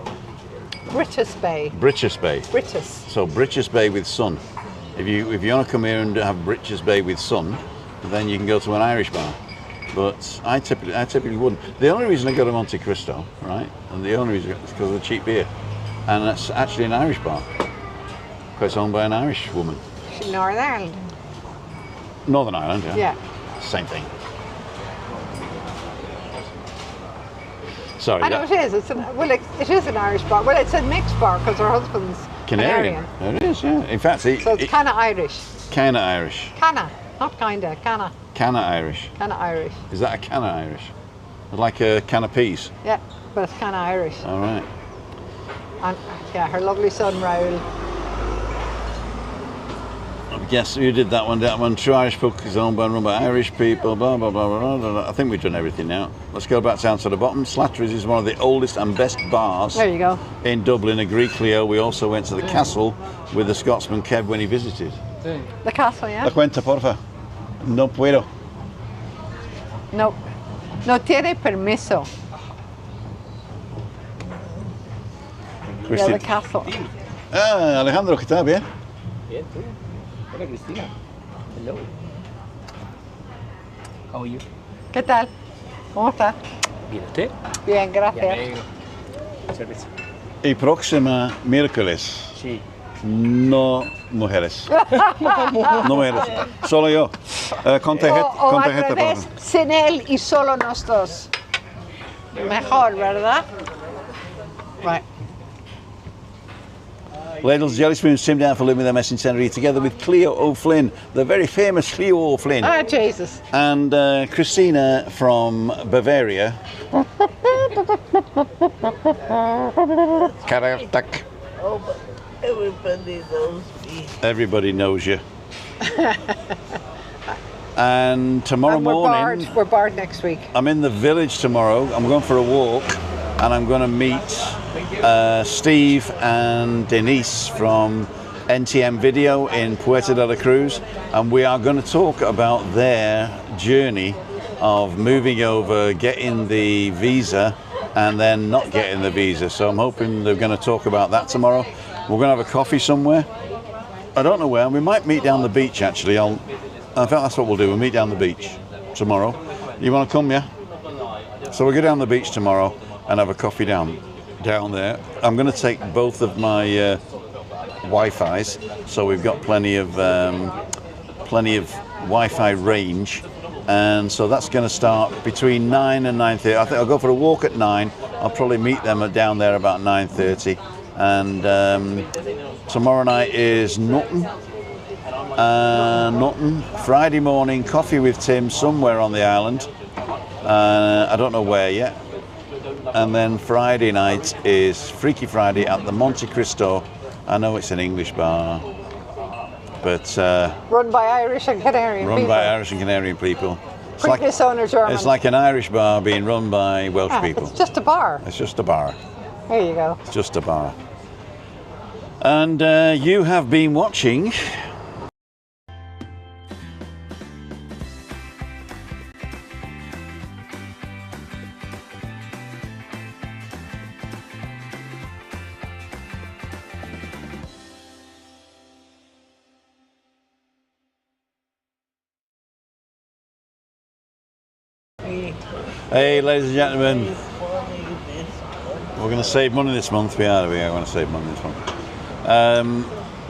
Brittas Bay. Britches Bay. Brittas. So Britches Bay with sun. If you want to come here and have Britches Bay with sun, then you can go to an Irish bar. But I typically wouldn't. The only reason I go to Monte Cristo, right, and the only reason is because of the cheap beer, and that's actually an Irish bar. Because it's owned by an Irish woman. Northern Ireland. Northern Ireland, yeah. Yeah. Same thing. Sorry. I know it is. It is an Irish bar. Well, it's a mixed bar because her husband's Canarian. It is, yeah. In fact, So it's kind of Irish. Canna Irish. Canna, not kinda. Canna. Canna Irish. Canna Irish. Is that a canna Irish? Like a can of peas? Yeah, but it's kind of Irish. All right. And yeah, her lovely son Raoul. I guess you did that one. That one. True Irish Book is owned by and run by Irish people. Blah, blah, blah, blah, blah, blah. I think we've done everything now. Let's go back down to the bottom. Slattery's is one of the oldest and best bars. There you go. In Dublin, agree, Cleo. We also went to the castle with the Scotsman Kev when he visited. The castle, yeah? La cuenta, porfa. No puedo. No. No tiene permiso. Yeah, Christine. the castle. Ah, Alejandro, ¿qué tal? Bien. Bien, tú. Hola, Cristina. Hello. How are you? ¿Qué tal? ¿Cómo está? Bien, ¿usted? Bien, Ya me gracias. alegro. Cerveza. Y próxima miércoles, Sí. no mujeres. No mujeres. Solo yo. Con O tarjeta, al revés, sin él y solo nosotros. Mejor, ¿verdad? Right. Ladles, jelly spoons, Tim down for living with MS in Tenerife, together with Cleo O'Flynn, the very famous Cleo O'Flynn, Ah, Jesus. and Christina from Bavaria. Karatak. Oh, but everybody knows me. Everybody knows you. And tomorrow And we're morning, barred. We're barred next week. I'm in the village tomorrow. I'm going for a walk, and I'm going to meet Steve and Denise from NTM Video in Puerto de la Cruz, and we are going to talk about their journey of moving over, getting the visa, and then not getting the visa. So I'm hoping they're going to talk about that tomorrow. We're going to have a coffee somewhere. I don't know where. We might meet down the beach, actually. I think that's what we'll do. We'll meet down the beach tomorrow. You want to come, yeah? So we'll go down the beach tomorrow and have a coffee down there. I'm going to take both of my Wi-Fi's, so we've got plenty of Wi-Fi range, and so that's going to start between 9 and 9:30. I think I'll go for a walk at 9. I'll probably meet them down there about 9:30, and tomorrow night is nothing. Friday morning, coffee with Tim somewhere on the island. I don't know where yet. And then Friday night is Freaky Friday at the Monte Cristo. I know it's an English bar, but Run by Irish and Canarian run people. by Irish and Canarian people. It's like, Previous owner German. it's like an Irish bar being run by Welsh Ah, people. it's just a bar. It's just a bar. There you go. It's just a bar. And you have been watching. Hey, ladies and gentlemen, we're going to save money this month. We are going to save money this month.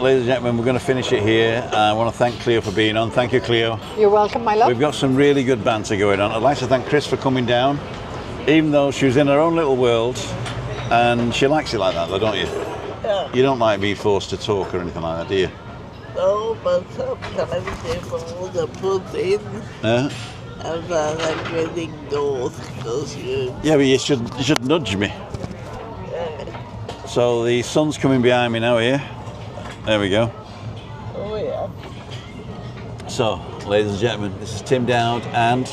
Ladies and gentlemen, we're going to finish it here. I want to thank Cleo for being on. Thank you, Cleo. You're welcome, my love. We've got some really good banter going on. I'd like to thank Chris for coming down, even though she was in her own little world, and she likes it like that, though, don't you? Yeah. You don't like being forced to talk or anything like that, do you? No, but sometimes they want to put in Yeah. and then I'm getting those because you. Yeah, but you should nudge me. So the sun's coming behind me now here. There we go. Oh, yeah. So, ladies and gentlemen, this is Tim Dowd and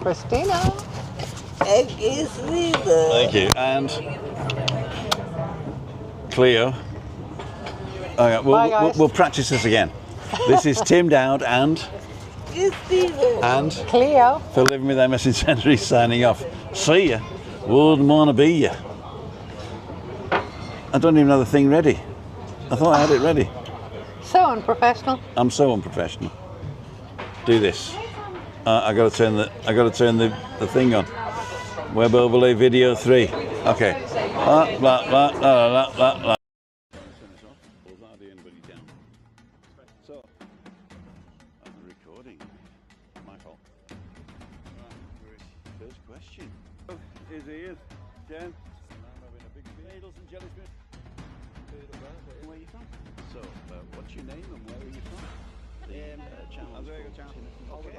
Christina. thank you, and Cleo. Okay, Bye, guys. we'll practice this again. This is Tim Dowd and It's Stephen. And Cleo. for living with MS in Tenerife, signing off. See ya. Wouldn't want to be ya. I don't even have the thing ready. I thought I had it ready. So unprofessional. I'm so unprofessional. Do this. I got to turn the thing on. Web overlay video 3. Okay. Blah blah blah blah blah blah. So, I'm recording. My fault. First question. His ears, Jen. Needles and jellyfish. Where are you from? So, what's your name and where are you from? The channel. Okay.